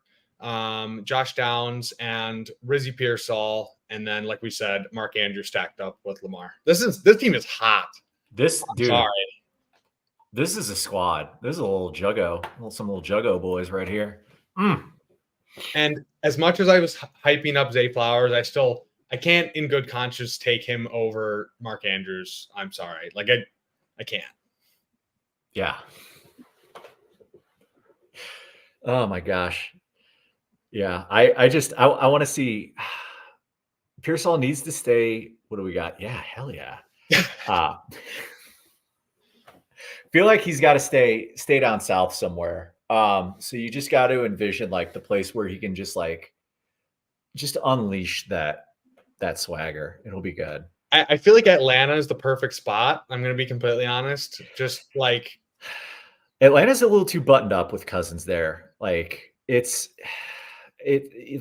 [SPEAKER 1] Josh Downs, and Rizzy Pearsall. And then, like we said, Mark Andrews stacked up with Lamar. This team is hot.
[SPEAKER 2] This
[SPEAKER 1] I'm
[SPEAKER 2] dude,
[SPEAKER 1] sorry.
[SPEAKER 2] this is a squad. This is a little juggo, some little juggo boys right here.
[SPEAKER 1] And as much as I was hyping up Zay Flowers, I can't in good conscience take him over Mark Andrews. I'm sorry. Like I can't.
[SPEAKER 2] Yeah. Oh my gosh. Yeah. I want to see Pearsall needs to stay. What do we got? Yeah, hell yeah. Feel like he's got to stay down south somewhere. So you just got to envision like the place where he can just unleash that swagger. It'll be good.
[SPEAKER 1] I feel like Atlanta is the perfect spot. I'm going to be completely honest. Just like
[SPEAKER 2] Atlanta's a little too buttoned up with Cousins there. Like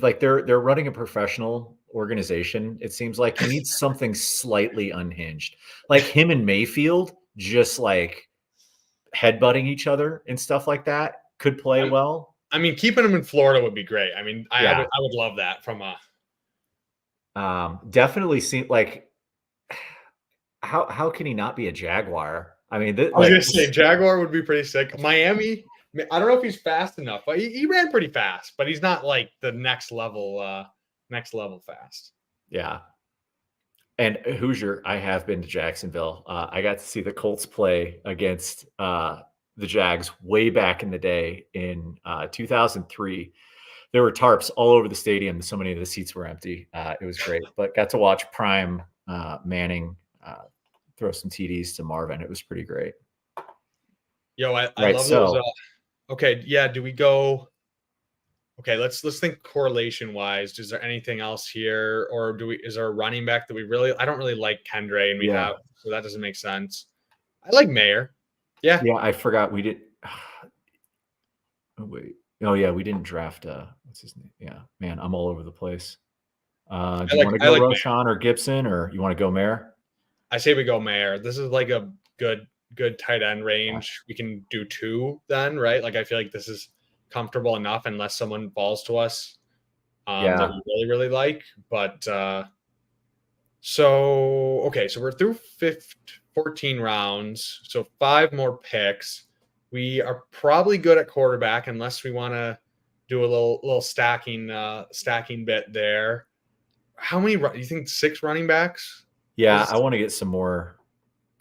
[SPEAKER 2] like they're running a professional organization. It seems like he needs something slightly unhinged, like him and Mayfield just like headbutting each other and stuff like that could play well.
[SPEAKER 1] I mean, keeping him in Florida would be great. I mean, I would love that from a.
[SPEAKER 2] Definitely seem like how can he not be a Jaguar? I mean,
[SPEAKER 1] I was gonna say Jaguar would be pretty sick. Miami, I don't know if he's fast enough, but he ran pretty fast, but he's not like the next level fast.
[SPEAKER 2] Yeah. And Hoosier, I have been to Jacksonville. I got to see the Colts play against the Jags way back in the day in 2003. There were tarps all over the stadium. So many of the seats were empty. It was great, but got to watch Prime Manning throw some TDs to Marvin. It was pretty great.
[SPEAKER 1] Yo, I love those. Okay, yeah. Do we go? Okay, let's think correlation wise. Is there anything else here, or is there a running back that we really? I don't really like Kendre, and we have, so that doesn't make sense. I like Mayer. Yeah.
[SPEAKER 2] Yeah, I forgot we did. Oh wait. Oh yeah, we didn't draft. What's his name? Yeah, man, I'm all over the place. Do you want to go Roshan or Gibson, or you want to go Mayer?
[SPEAKER 1] I say we go Mayer. This is like a good tight end range. We can do 2 then, right? Like I feel like this is comfortable enough unless someone falls to us that we really, really like. But so we're through 14 rounds. So 5 more picks. We are probably good at quarterback unless we want to do a little stacking bit there. How many do you think 6 running backs?
[SPEAKER 2] Yeah, I want to get some more.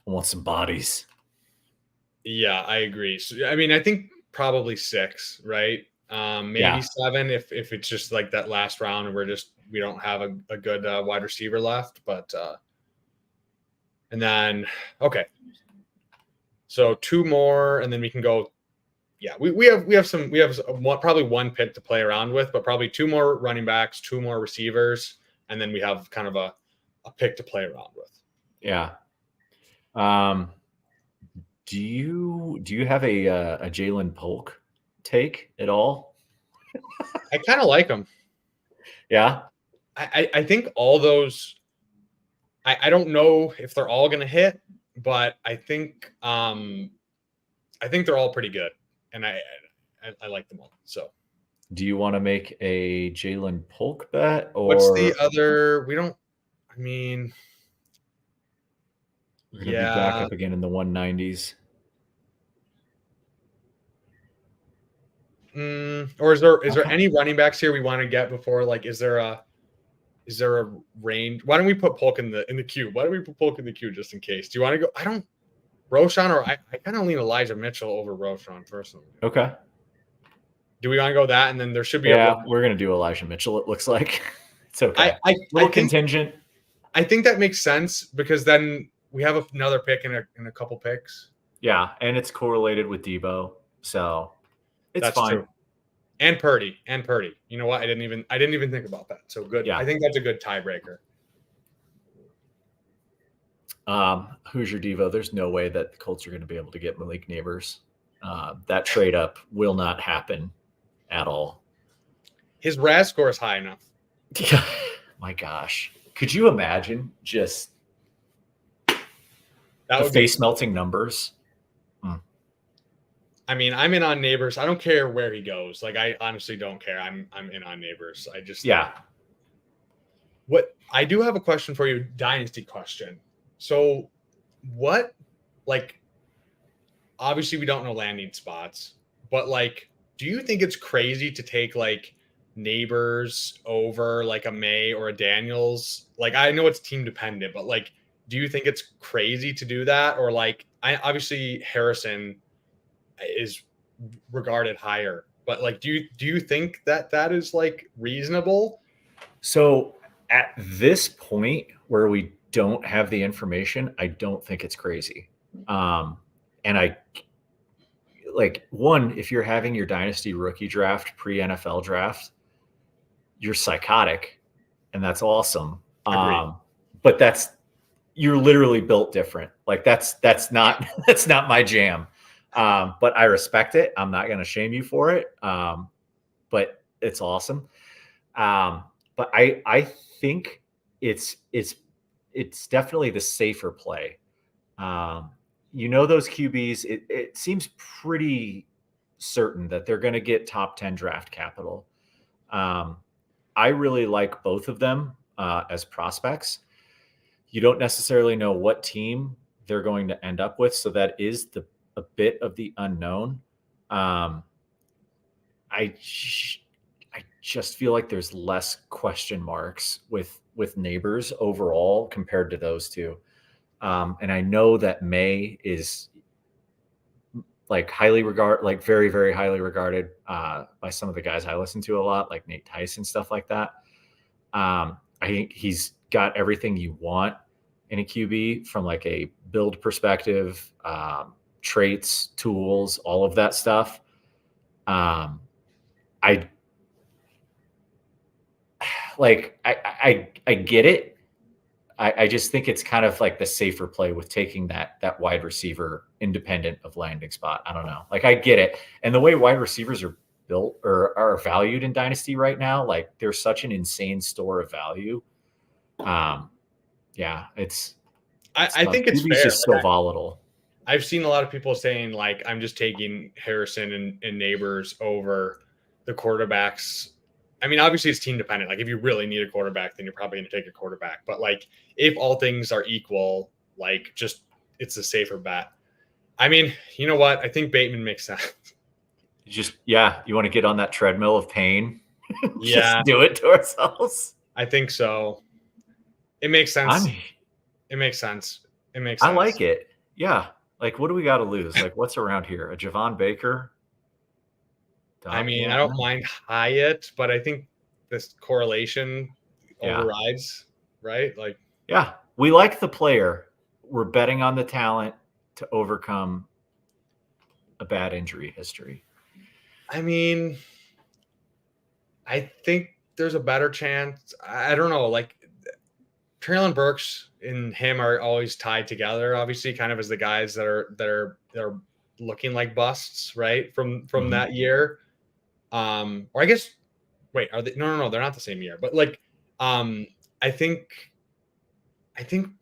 [SPEAKER 2] I want some bodies. Yeah,
[SPEAKER 1] I agree. So, I mean, I think probably 6, right? Maybe 7 if it's just like that last round and we don't have a good wide receiver left. But and then so 2 more, and then we can go. Yeah, we have probably 1 pick to play around with, but probably 2 more running backs, 2 more receivers, and then we have kind of a pick to play around with.
[SPEAKER 2] Yeah. Do you have a Jalen Polk take at all?
[SPEAKER 1] I kind of like him.
[SPEAKER 2] Yeah.
[SPEAKER 1] I think all those. I don't know if they're all going to hit, but I think they're all pretty good, and I like them all. So,
[SPEAKER 2] do you want to make a Jalen Polk bet, or
[SPEAKER 1] what's the other? We don't. I mean,
[SPEAKER 2] we're going to be back up again in the 190s.
[SPEAKER 1] Or is there any running backs here we want to get before? Like, is there a range? Why don't we put Polk in the queue? Why don't we put Polk in the queue just in case? Do you want to go? Roshan, or I kind of lean Elijah Mitchell over Roshan personally.
[SPEAKER 2] Okay.
[SPEAKER 1] Do we want to go that? And then there should be
[SPEAKER 2] we're going to do Elijah Mitchell, it looks like. It's okay. I think, contingent.
[SPEAKER 1] I think that makes sense because then we have another pick in a couple picks.
[SPEAKER 2] Yeah, and it's correlated with Debo, so it's fine. True.
[SPEAKER 1] And Purdy. You know what? I didn't even think about that. So good. Yeah. I think that's a good tiebreaker.
[SPEAKER 2] Who's your Devo? There's no way that the Colts are going to be able to get Malik Neighbors. That trade up will not happen at all.
[SPEAKER 1] His RAS score is high enough.
[SPEAKER 2] My gosh. Could you imagine just
[SPEAKER 1] That
[SPEAKER 2] the
[SPEAKER 1] would be.
[SPEAKER 2] face melting numbers?
[SPEAKER 1] I mean, I'm in on Neighbors. I don't care where he goes. Like, I honestly don't care. I'm in on Neighbors. I just What I do have a question for you, dynasty question. So, what, like, obviously we don't know landing spots, but like, do you think it's crazy to take like Neighbors over like a May or a Daniels? Like, I know it's team dependent, but like, do you think it's crazy to do that? Or like, I obviously Harrison is regarded higher, but like, do you think that that is like reasonable?
[SPEAKER 2] So at this point where we don't have the information, I don't think it's crazy. And I like, one, if you're having your dynasty rookie draft pre NFL draft, you're psychotic, and that's awesome. But you're literally built different. Like that's not that's not my jam. But I respect it. I'm not going to shame you for it. But it's awesome. But I think it's definitely the safer play. Those QBs, it seems pretty certain that they're going to get top 10 draft capital. I really like both of them as prospects. You don't necessarily know what team they're going to end up with, so that is a bit of the unknown. I just feel like there's less question marks with Neighbors overall compared to those two. And I know that May is like very, very highly regarded by some of the guys I listen to a lot, like Nate Tyson, stuff like that. I think he's got everything you want in a QB from like a build perspective, traits, tools, all of that stuff. I get it. I just think it's kind of like the safer play with taking that wide receiver independent of landing spot. I don't know. Like, I get it. And the way wide receivers are built or are valued in Dynasty right now, like there's such an insane store of value.
[SPEAKER 1] I think it's fair.
[SPEAKER 2] Just so volatile.
[SPEAKER 1] I've seen a lot of people saying like, I'm just taking Harrison and Neighbors over the quarterbacks. I mean, obviously it's team dependent. Like, if you really need a quarterback, then you're probably going to take a quarterback. But like, if all things are equal, like, just it's a safer bet. I mean, you know what? I think Bateman makes sense.
[SPEAKER 2] You want to get on that treadmill of pain.
[SPEAKER 1] Yeah,
[SPEAKER 2] just do it to ourselves.
[SPEAKER 1] I think so. It makes sense. It makes sense.
[SPEAKER 2] I like it. Yeah. Like, what do we got to lose? Like, what's around here? A Javon Baker?
[SPEAKER 1] I mean, I don't mind Hyatt, but I think this correlation overrides, right? Like,
[SPEAKER 2] yeah, we like the player. We're betting on the talent to overcome a bad injury history.
[SPEAKER 1] I mean, I think there's a better chance. I don't know. Like, Traylon Burks and him are always tied together, obviously, kind of as the guys that are looking like busts, right? From that year. Or I guess, wait, are they? No, they're not the same year. But like, I think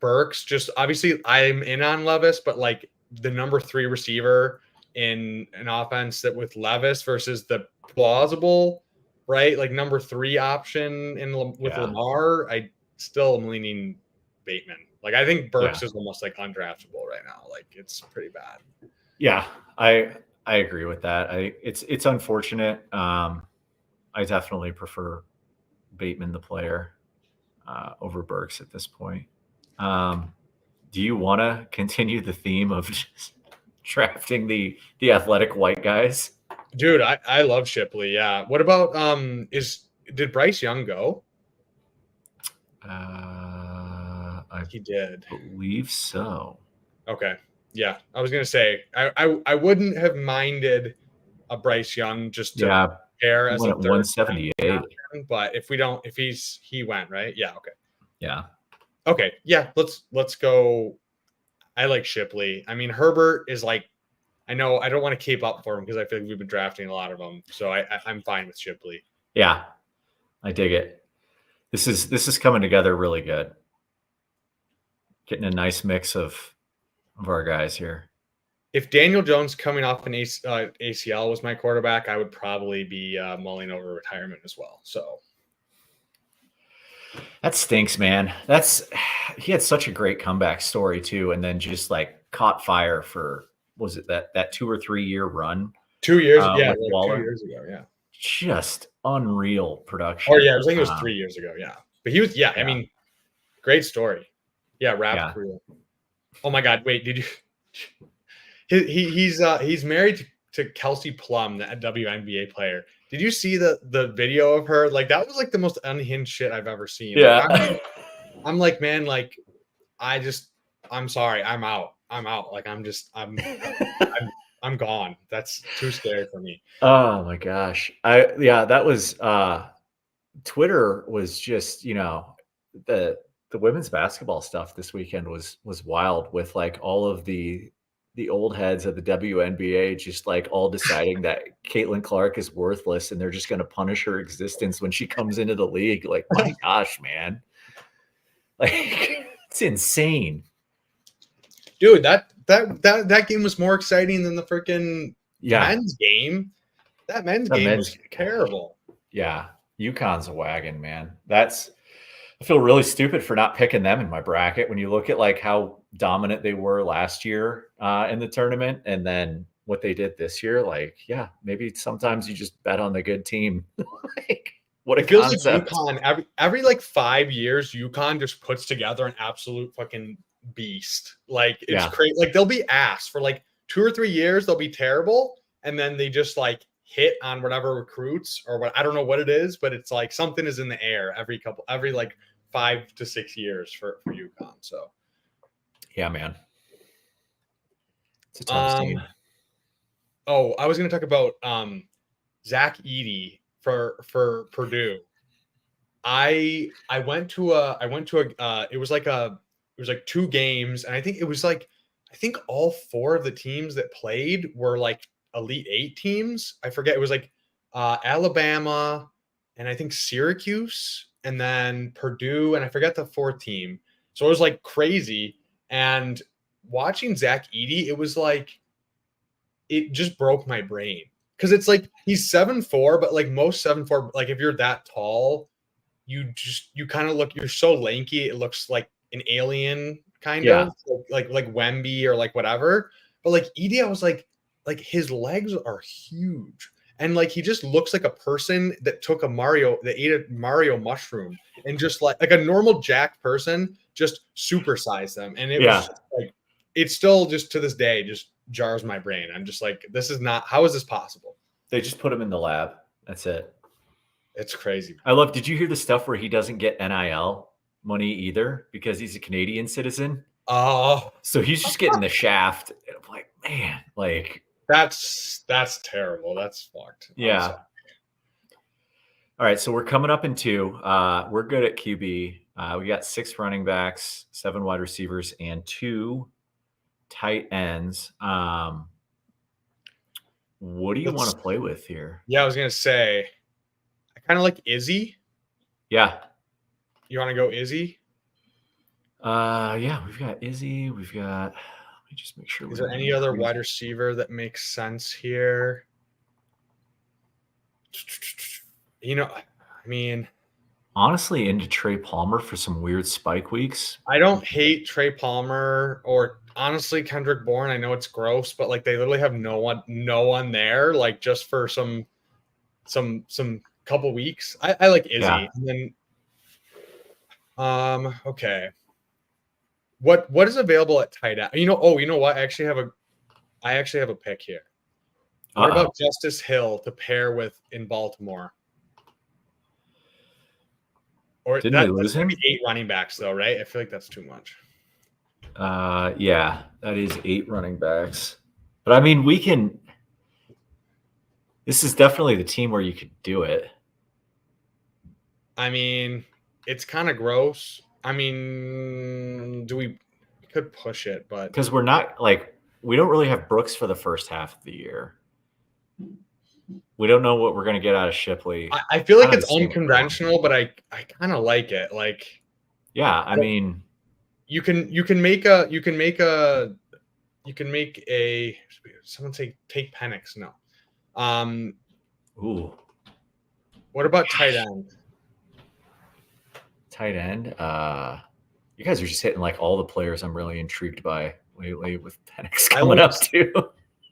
[SPEAKER 1] Burks just, obviously I'm in on Levis, but like the number 3 receiver in an offense that with Levis versus the plausible, right? Like number 3 option with Lamar, I still am leaning Bateman. Like, I think Burks is almost like undraftable right now. Like, it's pretty bad.
[SPEAKER 2] Yeah, I agree with that. It's unfortunate. I definitely prefer Bateman, the player, over Burks at this point. Do you want to continue the theme of just drafting the athletic white guys?
[SPEAKER 1] Dude, I love Shipley. Yeah. What about did Bryce Young go? He did.
[SPEAKER 2] Believe so.
[SPEAKER 1] Okay. Yeah, I was gonna say I wouldn't have minded a Bryce Young just to pair as a third
[SPEAKER 2] 178.
[SPEAKER 1] But if he went, right? Yeah. Okay.
[SPEAKER 2] Yeah.
[SPEAKER 1] Okay. Yeah. Let's go. I like Shipley. I mean, Herbert is like I know I don't want to keep up for him because I feel like we've been drafting a lot of them. So I'm fine with Shipley.
[SPEAKER 2] Yeah, I dig it. This is coming together really good. Getting a nice mix of our guys here.
[SPEAKER 1] If Daniel Jones coming off an ACL was my quarterback, I would probably be mulling over retirement as well. So
[SPEAKER 2] that stinks, man. He had such a great comeback story too, and then just like caught fire for was it that 2 or 3 year run?
[SPEAKER 1] 2 years, yeah,
[SPEAKER 2] with
[SPEAKER 1] like
[SPEAKER 2] Waller?
[SPEAKER 1] 2 years ago, yeah.
[SPEAKER 2] Just unreal production.
[SPEAKER 1] Oh yeah, I was thinking it was 3 years ago, yeah. But he was, yeah. I mean, great story. Yeah, wrapped career. Oh my God, wait, did you? He's married to Kelsey Plum, that WNBA player. Did you see the video of her? Like that was like the most unhinged shit I've ever seen.
[SPEAKER 2] Yeah.
[SPEAKER 1] Like, I'm like, man, like I'm sorry, I'm out. Like I'm gone. That's too scary for me.
[SPEAKER 2] Oh my gosh. That was Twitter was just, the women's basketball stuff this weekend was wild with like all of the old heads of the WNBA just like all deciding that Caitlin Clark is worthless and they're just going to punish her existence when she comes into the league. Like, my gosh, man. Like, it's insane.
[SPEAKER 1] Dude, that game was more exciting than the freaking men's game. That men's game was terrible.
[SPEAKER 2] Yeah. UConn's a wagon, man. I feel really stupid for not picking them in my bracket when you look at like how dominant they were last year in the tournament and then what they did this year. Like, yeah, maybe sometimes you just bet on the good team. Like, what a concept.
[SPEAKER 1] Like UConn, every like 5 years, UConn just puts together an absolute fucking beast. Like it's crazy. Like they'll be ass for like 2 or 3 years. They'll be terrible. And then they just like hit on whatever recruits or what, I don't know what it is, but it's like something is in the air every like 5 to 6 years for UConn. So
[SPEAKER 2] yeah, man. It's a tough team.
[SPEAKER 1] Oh, I was going to talk about Zach Edey for Purdue. I went to it was like 2 games, and I think all 4 of the teams that played were like Elite 8 teams. I forget, it was like Alabama and I think Syracuse and then Purdue, and I forget the 4th team. So it was like crazy. And watching Zach Edey, it was like, it just broke my brain. Because it's like he's 7'4", but like most 7'4", like if you're that tall, you kind of look, you're so lanky, it looks like an alien kind of like Wemby or like whatever. But like Edey, I was like his legs are huge. And like he just looks like a person that ate a Mario mushroom and just like a normal jacked person just supersized them. And it was just like, it's still just to this day just jars my brain. I'm just like, how is this possible?
[SPEAKER 2] They just put him in the lab. That's it.
[SPEAKER 1] It's crazy.
[SPEAKER 2] Did you hear the stuff where he doesn't get NIL money either because he's a Canadian citizen?
[SPEAKER 1] Oh,
[SPEAKER 2] so he's just getting the shaft. And I'm like, man, like
[SPEAKER 1] that's terrible. That's fucked.
[SPEAKER 2] Yeah. All right. So we're coming up in 2. We're good at QB. We got 6 running backs, 7 wide receivers, and 2 tight ends. What do you want to play with here?
[SPEAKER 1] Yeah, I was going to say, I kind of like Izzy.
[SPEAKER 2] Yeah.
[SPEAKER 1] You want to go Izzy?
[SPEAKER 2] Yeah, we've got Izzy. We've got, let me just make sure.
[SPEAKER 1] Is there any other wide receiver that makes sense here? I mean,
[SPEAKER 2] honestly, into Trey Palmer for some weird spike weeks.
[SPEAKER 1] I don't hate Trey Palmer or honestly Kendrick Bourne. I know it's gross, but like they literally have no one there, like just for some couple weeks. I like Izzy. Yeah. And then okay. What is available at tight end? You know what? I actually have a pick here. What about Justice Hill to pair with in Baltimore? Or
[SPEAKER 2] didn't they lose him?
[SPEAKER 1] 8 running backs though, right? I feel like that's too much.
[SPEAKER 2] Yeah, that is 8 running backs. But I mean, this is definitely the team where you could do it.
[SPEAKER 1] I mean, it's kind of gross. I mean, we could push it, but
[SPEAKER 2] because we're not like we don't really have Brooks for the first half of the year. We don't know what we're going to get out of Shipley.
[SPEAKER 1] I feel like
[SPEAKER 2] Kind of
[SPEAKER 1] it's
[SPEAKER 2] the same
[SPEAKER 1] unconventional, but I kind of like it. Like,
[SPEAKER 2] yeah, I mean,
[SPEAKER 1] you can make a someone say take Penix. No.
[SPEAKER 2] ooh,
[SPEAKER 1] What about tight end?
[SPEAKER 2] tight end. You guys are just hitting like all the players I'm really intrigued by lately with Penix coming up too.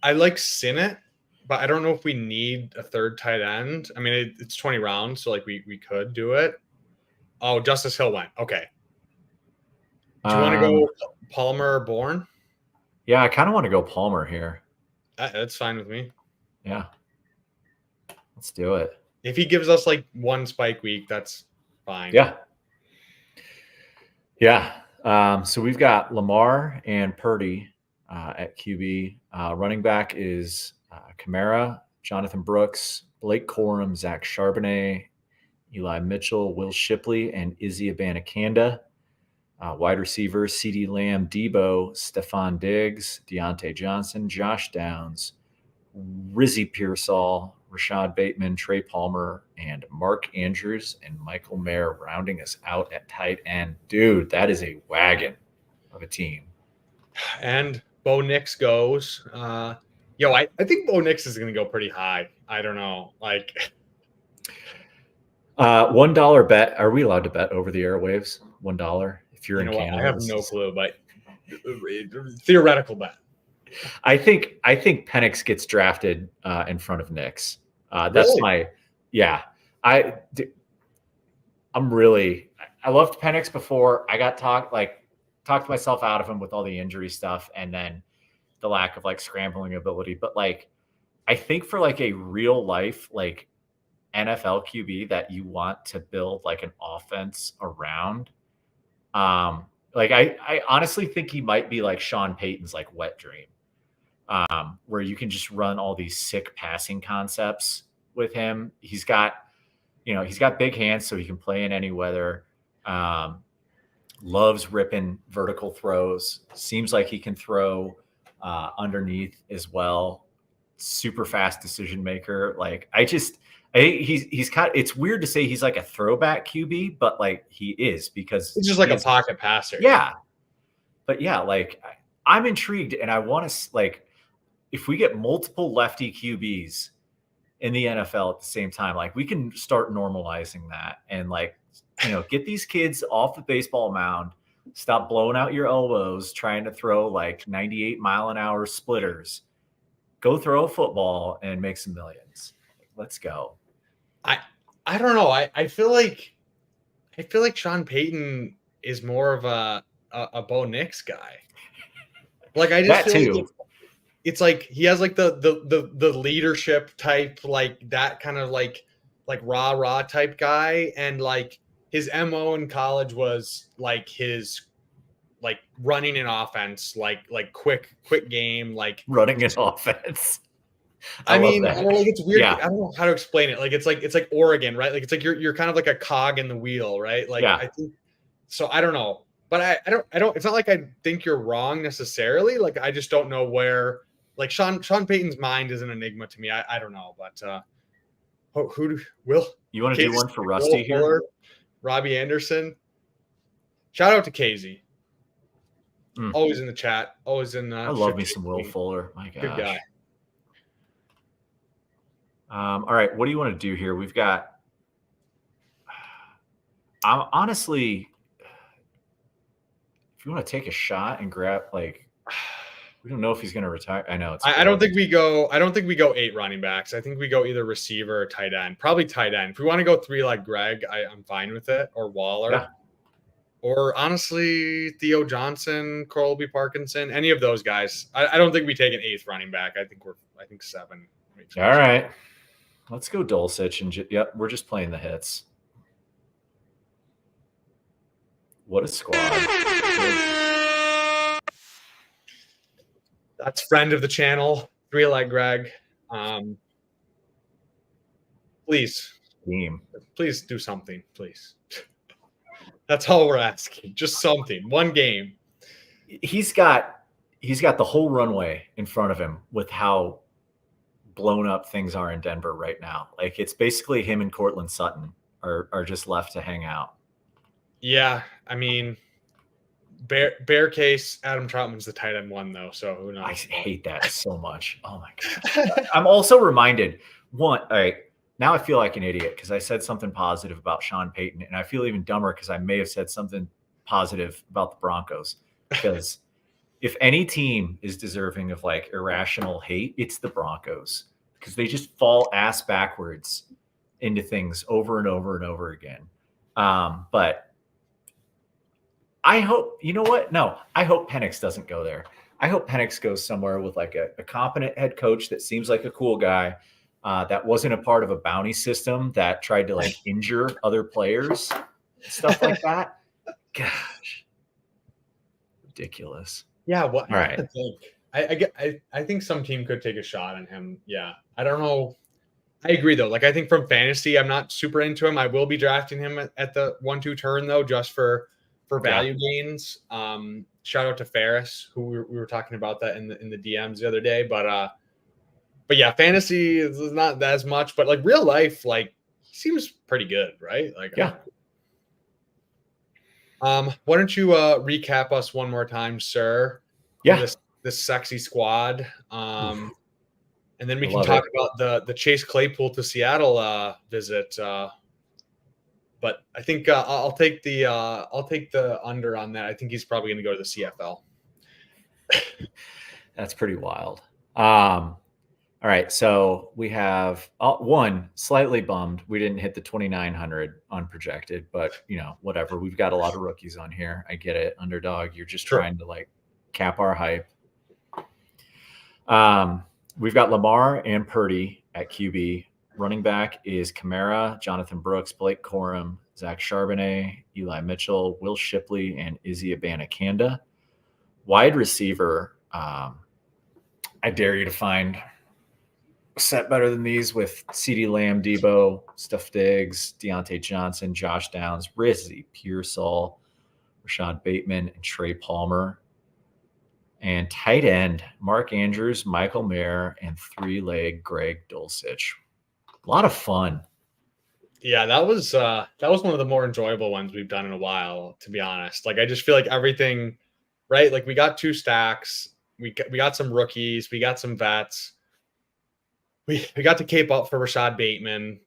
[SPEAKER 1] I like Sinnott, but I don't know if we need a third tight end. I mean, it's 20 rounds, so like we could do it. Oh, Justice Hill went. Okay. Do you want to go Palmer or Bourne?
[SPEAKER 2] Yeah, I kind of want to go Palmer here.
[SPEAKER 1] That's fine with me.
[SPEAKER 2] Yeah. Let's do it.
[SPEAKER 1] If he gives us like one spike week, that's fine.
[SPEAKER 2] Yeah. Yeah. So we've got Lamar and Purdy at QB. Running back is Kamara, Jonathan Brooks, Blake Corum, Zach Charbonnet, Eli Mitchell, Will Shipley, and Izzy Abanikanda. Wide receivers, CeeDee Lamb, Debo, Stephon Diggs, Deontay Johnson, Josh Downs, Rizzy Pearsall, Rashad Bateman, Trey Palmer, and Mark Andrews and Michael Mayer rounding us out at tight end. Dude, that is a wagon of a team.
[SPEAKER 1] And Bo Nix goes. I think Bo Nix is going to go pretty high. I don't know. Like
[SPEAKER 2] $1 bet. Are we allowed to bet over the airwaves? $1 if you're in Canada.
[SPEAKER 1] I have no clue, but theoretical bet.
[SPEAKER 2] I think Penix gets drafted in front of Nix. That's
[SPEAKER 1] Really?
[SPEAKER 2] I loved Penix before. I got talked myself out of him with all the injury stuff and then the lack of like scrambling ability. But like, I think for like a real life, like NFL QB that you want to build like an offense around, like I honestly think he might be like Sean Payton's like wet dream. Where you can just run all these sick passing concepts with him. He's got big hands, so he can play in any weather. Loves ripping vertical throws. Seems like he can throw underneath as well. Super fast decision maker. Like I think he's kind of, it's weird to say he's like a throwback QB, but like he is because
[SPEAKER 1] He's just like a pocket passer.
[SPEAKER 2] Yeah. But yeah, like I'm intrigued and I want to like, if we get multiple lefty QBs in the NFL at the same time, like we can start normalizing that and like, get these kids off the baseball mound, stop blowing out your elbows, trying to throw like 98-mile-an-hour splitters, go throw a football and make some millions. Let's go.
[SPEAKER 1] I don't know. I feel like Sean Payton is more of a Bo Nix guy. Like I just feel like it's like he has like the leadership type, like that kind of like rah type guy, and like his MO in college was like his like running an offense, like quick game, like
[SPEAKER 2] running an offense.
[SPEAKER 1] I mean, like it's weird. Yeah. I don't know how to explain it. Like it's like Oregon, right? Like it's like you're kind of like a cog in the wheel, right? Like I think so. I don't know, but I don't. It's not like I think you're wrong necessarily. Like I just don't know where. Like Sean Payton's mind is an enigma to me. I don't know, but Will
[SPEAKER 2] you want to do one for Rusty here? Fuller,
[SPEAKER 1] Robbie Anderson. Shout out to Casey. Always in the chat. Always in.
[SPEAKER 2] I love me some Will Fuller. My gosh.
[SPEAKER 1] Good guy.
[SPEAKER 2] All right, what do you want to do here? We've got. I'm honestly, if you want to take a shot and grab like. We don't know if he's going to retire. I know.
[SPEAKER 1] I don't think we go 8 running backs. I think we go either receiver or tight end. Probably tight end. If we want to go 3 like Greg, I'm fine with it. Or Waller. Yeah. Or honestly, Theo Johnson, Colby Parkinson, any of those guys. I don't think we take an 8th running back. I think 7.
[SPEAKER 2] All right. Let's go Dulcich and we're just playing the hits. What a squad.
[SPEAKER 1] That's friend of the channel, 3 like Greg. Please do something, please. That's all we're asking. Just something. One game.
[SPEAKER 2] He's got he's got the whole runway in front of him with how blown up things are in Denver right now. Like it's basically him and Cortland Sutton are just left to hang out.
[SPEAKER 1] Yeah, I mean, bear case, Adam Troutman's the tight end one though, so who knows?
[SPEAKER 2] I hate that so much. Oh my god! I'm also reminded all right. Now I feel like an idiot because I said something positive about Sean Payton, and I feel even dumber because I may have said something positive about the Broncos. Because if any team is deserving of like irrational hate, it's the Broncos because they just fall ass backwards into things over and over and over again. But I hope, you know what? No, I hope Penix doesn't go there. I hope Penix goes somewhere with like a competent head coach that seems like a cool guy, that wasn't a part of a bounty system that tried to like injure other players, stuff like that. Gosh, ridiculous.
[SPEAKER 1] Yeah, what?
[SPEAKER 2] All right.
[SPEAKER 1] I think some team could take a shot on him. Yeah, I don't know. I agree though. Like I think from fantasy, I'm not super into him. I will be drafting him at the 1-2 turn though, just for value gains. Shout out to Ferris, who we were talking about that in the DMs the other day. But yeah, fantasy is not as much, but like real life, like seems pretty good, right? Like
[SPEAKER 2] yeah.
[SPEAKER 1] Why don't you recap us one more time, sir?
[SPEAKER 2] Yeah.
[SPEAKER 1] This sexy squad. And then we can talk about the Chase Claypool to Seattle visit. But I think I'll take the under on that. I think he's probably going to go to the CFL.
[SPEAKER 2] That's pretty wild. All right, so we have one slightly bummed we didn't hit the 2,900 unprojected, but whatever. We've got a lot of rookies on here. I get it. Underdog, you're just trying to like cap our hype. We've got Lamar and Purdy at QB. Running back is Kamara, Jonathan Brooks, Blake Corum, Zach Charbonnet, Eli Mitchell, Will Shipley, and Izzy Abanikanda. Wide receiver, I dare you to find a set better than these with CeeDee Lamb, Debo, Steph Diggs, Deontay Johnson, Josh Downs, Rizzy Pearsall, Rashad Bateman, and Trey Palmer. And tight end, Mark Andrews, Michael Mayer, and three-leg Greg Dulcich. A lot of fun.
[SPEAKER 1] Yeah, that was one of the more enjoyable ones we've done in a while, to be honest. Like I just feel like everything, right? Like we got 2 stacks, we got some rookies, we got some vets. We got to cape up for Rashad Bateman.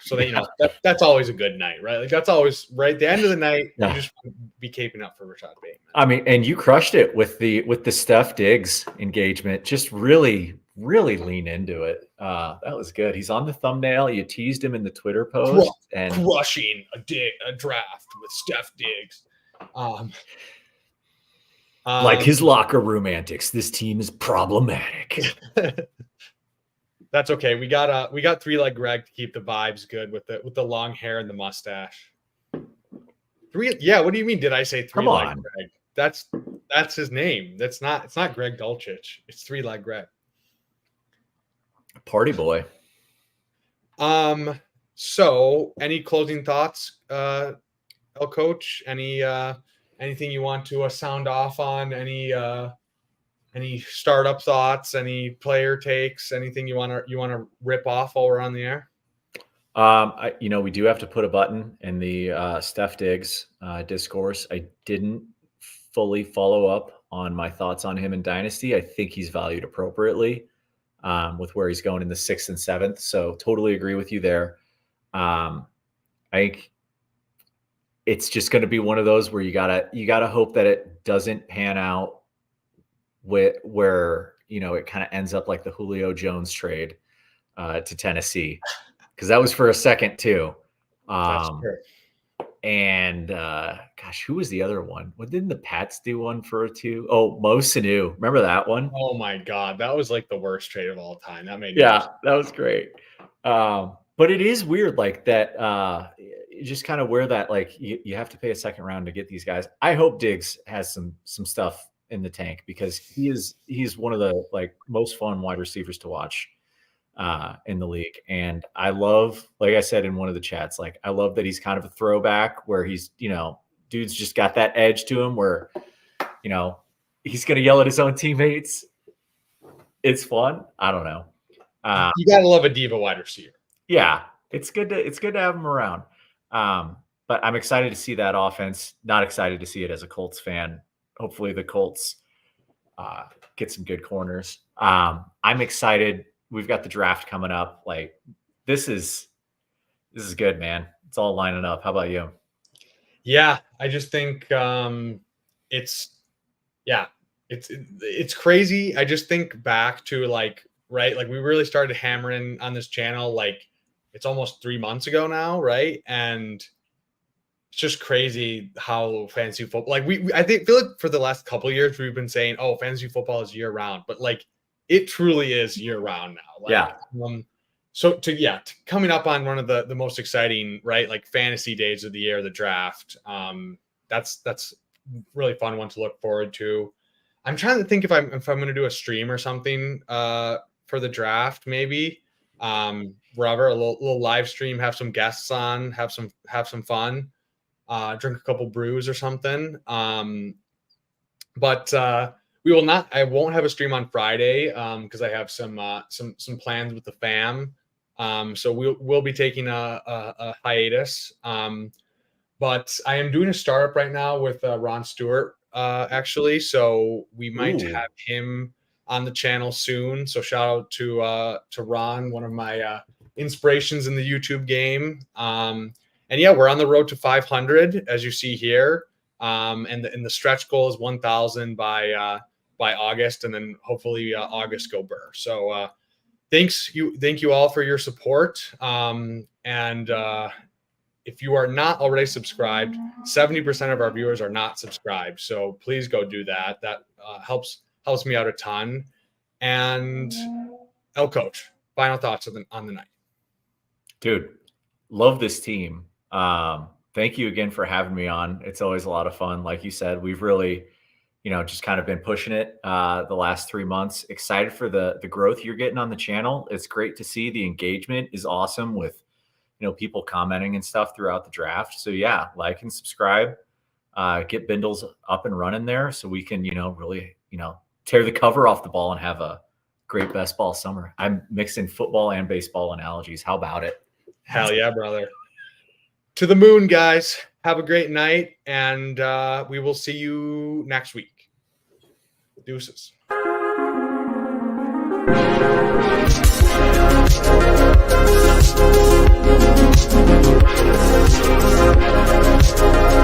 [SPEAKER 1] So that, that's always a good night, right? Like that's always right. At the end of the night, you just be caping up for Rashad Bateman.
[SPEAKER 2] I mean, and you crushed it with the Steph Diggs engagement. Just really lean into it. That was good. He's on the thumbnail. You teased him in the Twitter post and
[SPEAKER 1] crushing a draft with Steph Diggs.
[SPEAKER 2] Like his locker room antics. This team is problematic.
[SPEAKER 1] That's okay. We got three-leg Greg to keep the vibes good with the long hair and the mustache. Yeah, what do you mean? Did I say three-leg Greg? That's his name. It's not Greg Dulcich. It's three-leg Greg.
[SPEAKER 2] Party boy.
[SPEAKER 1] So any closing thoughts, El Coach? Anything you want to sound off on? Any startup thoughts? Any player takes? Anything you want to rip off while we're on the air?
[SPEAKER 2] We do have to put a button in the Steph Diggs discourse. I didn't fully follow up on my thoughts on him in Dynasty. I think he's valued appropriately with where he's going in the 6th and 7th. So totally agree with you there. I think it's just going to be one of those where you gotta hope that it doesn't pan out where it kind of ends up like the Julio Jones trade to Tennessee, because that was for a second too.
[SPEAKER 1] That's true.
[SPEAKER 2] And gosh, who was the other one? What didn't the Pats do one for a 2? Oh, Mo Sanu. Remember that one?
[SPEAKER 1] Oh my God, that was like the worst trade of all time. That made
[SPEAKER 2] that was great. But it is weird like that. Just kind of where that like you have to pay a second round to get these guys. I hope Diggs has some stuff in the tank, because he's one of the like most fun wide receivers to watch in the league. And I love, like I said in one of the chats, like I love that he's kind of a throwback where he's, dude's just got that edge to him where, he's going to yell at his own teammates. It's fun. I don't know.
[SPEAKER 1] You gotta love a diva wide receiver.
[SPEAKER 2] Yeah, it's good to have him around. But I'm excited to see that offense. Not excited to see it as a Colts fan. Hopefully the Colts get some good corners. I'm excited. We've got the draft coming up. Like this is good, man. It's all lining up. How about you?
[SPEAKER 1] Yeah, I just think it's crazy. I just think back to like we really started hammering on this channel like it's almost 3 months ago now, right? And it's just crazy how fantasy football like I feel like for the last couple of years we've been saying, oh, fantasy football is year round, but like it truly is year round now. Like,
[SPEAKER 2] yeah.
[SPEAKER 1] So coming up on one of the most exciting, right, like fantasy days of the year, the draft. That's really fun one to look forward to. I'm trying to think if I'm going to do a stream or something for the draft, maybe. Wherever, a little live stream, have some guests on, have some fun, drink a couple brews or something. But we will not. I won't have a stream on Friday because I have some plans with the fam. So we'll be taking a hiatus. But I am doing a startup right now with Ron Stewart, actually. So we might have him on the channel soon. So shout out to Ron, one of my inspirations in the YouTube game. And yeah, we're on the road to 500, as you see here. And the stretch goal is 1,000 by August, and then hopefully August go Burr. So thank you all for your support. And if you are not already subscribed, 70% of our viewers are not subscribed. So please go do that. That helps me out a ton. And Coach, final thoughts on the night.
[SPEAKER 2] Dude, love this team. Thank you again for having me on. It's always a lot of fun. Like you said, we've really, just kind of been pushing it the last 3 months. Excited for the growth you're getting on the channel. It's great to see. The engagement is awesome with, people commenting and stuff throughout the draft. So yeah, like and subscribe, get Bindles up and running there so we can, really, tear the cover off the ball and have a great best ball summer. I'm mixing football and baseball analogies. How about it?
[SPEAKER 1] Hell yeah, brother. To the moon, guys. Have a great night, and we will see you next week. Deuces.
[SPEAKER 3] Wow.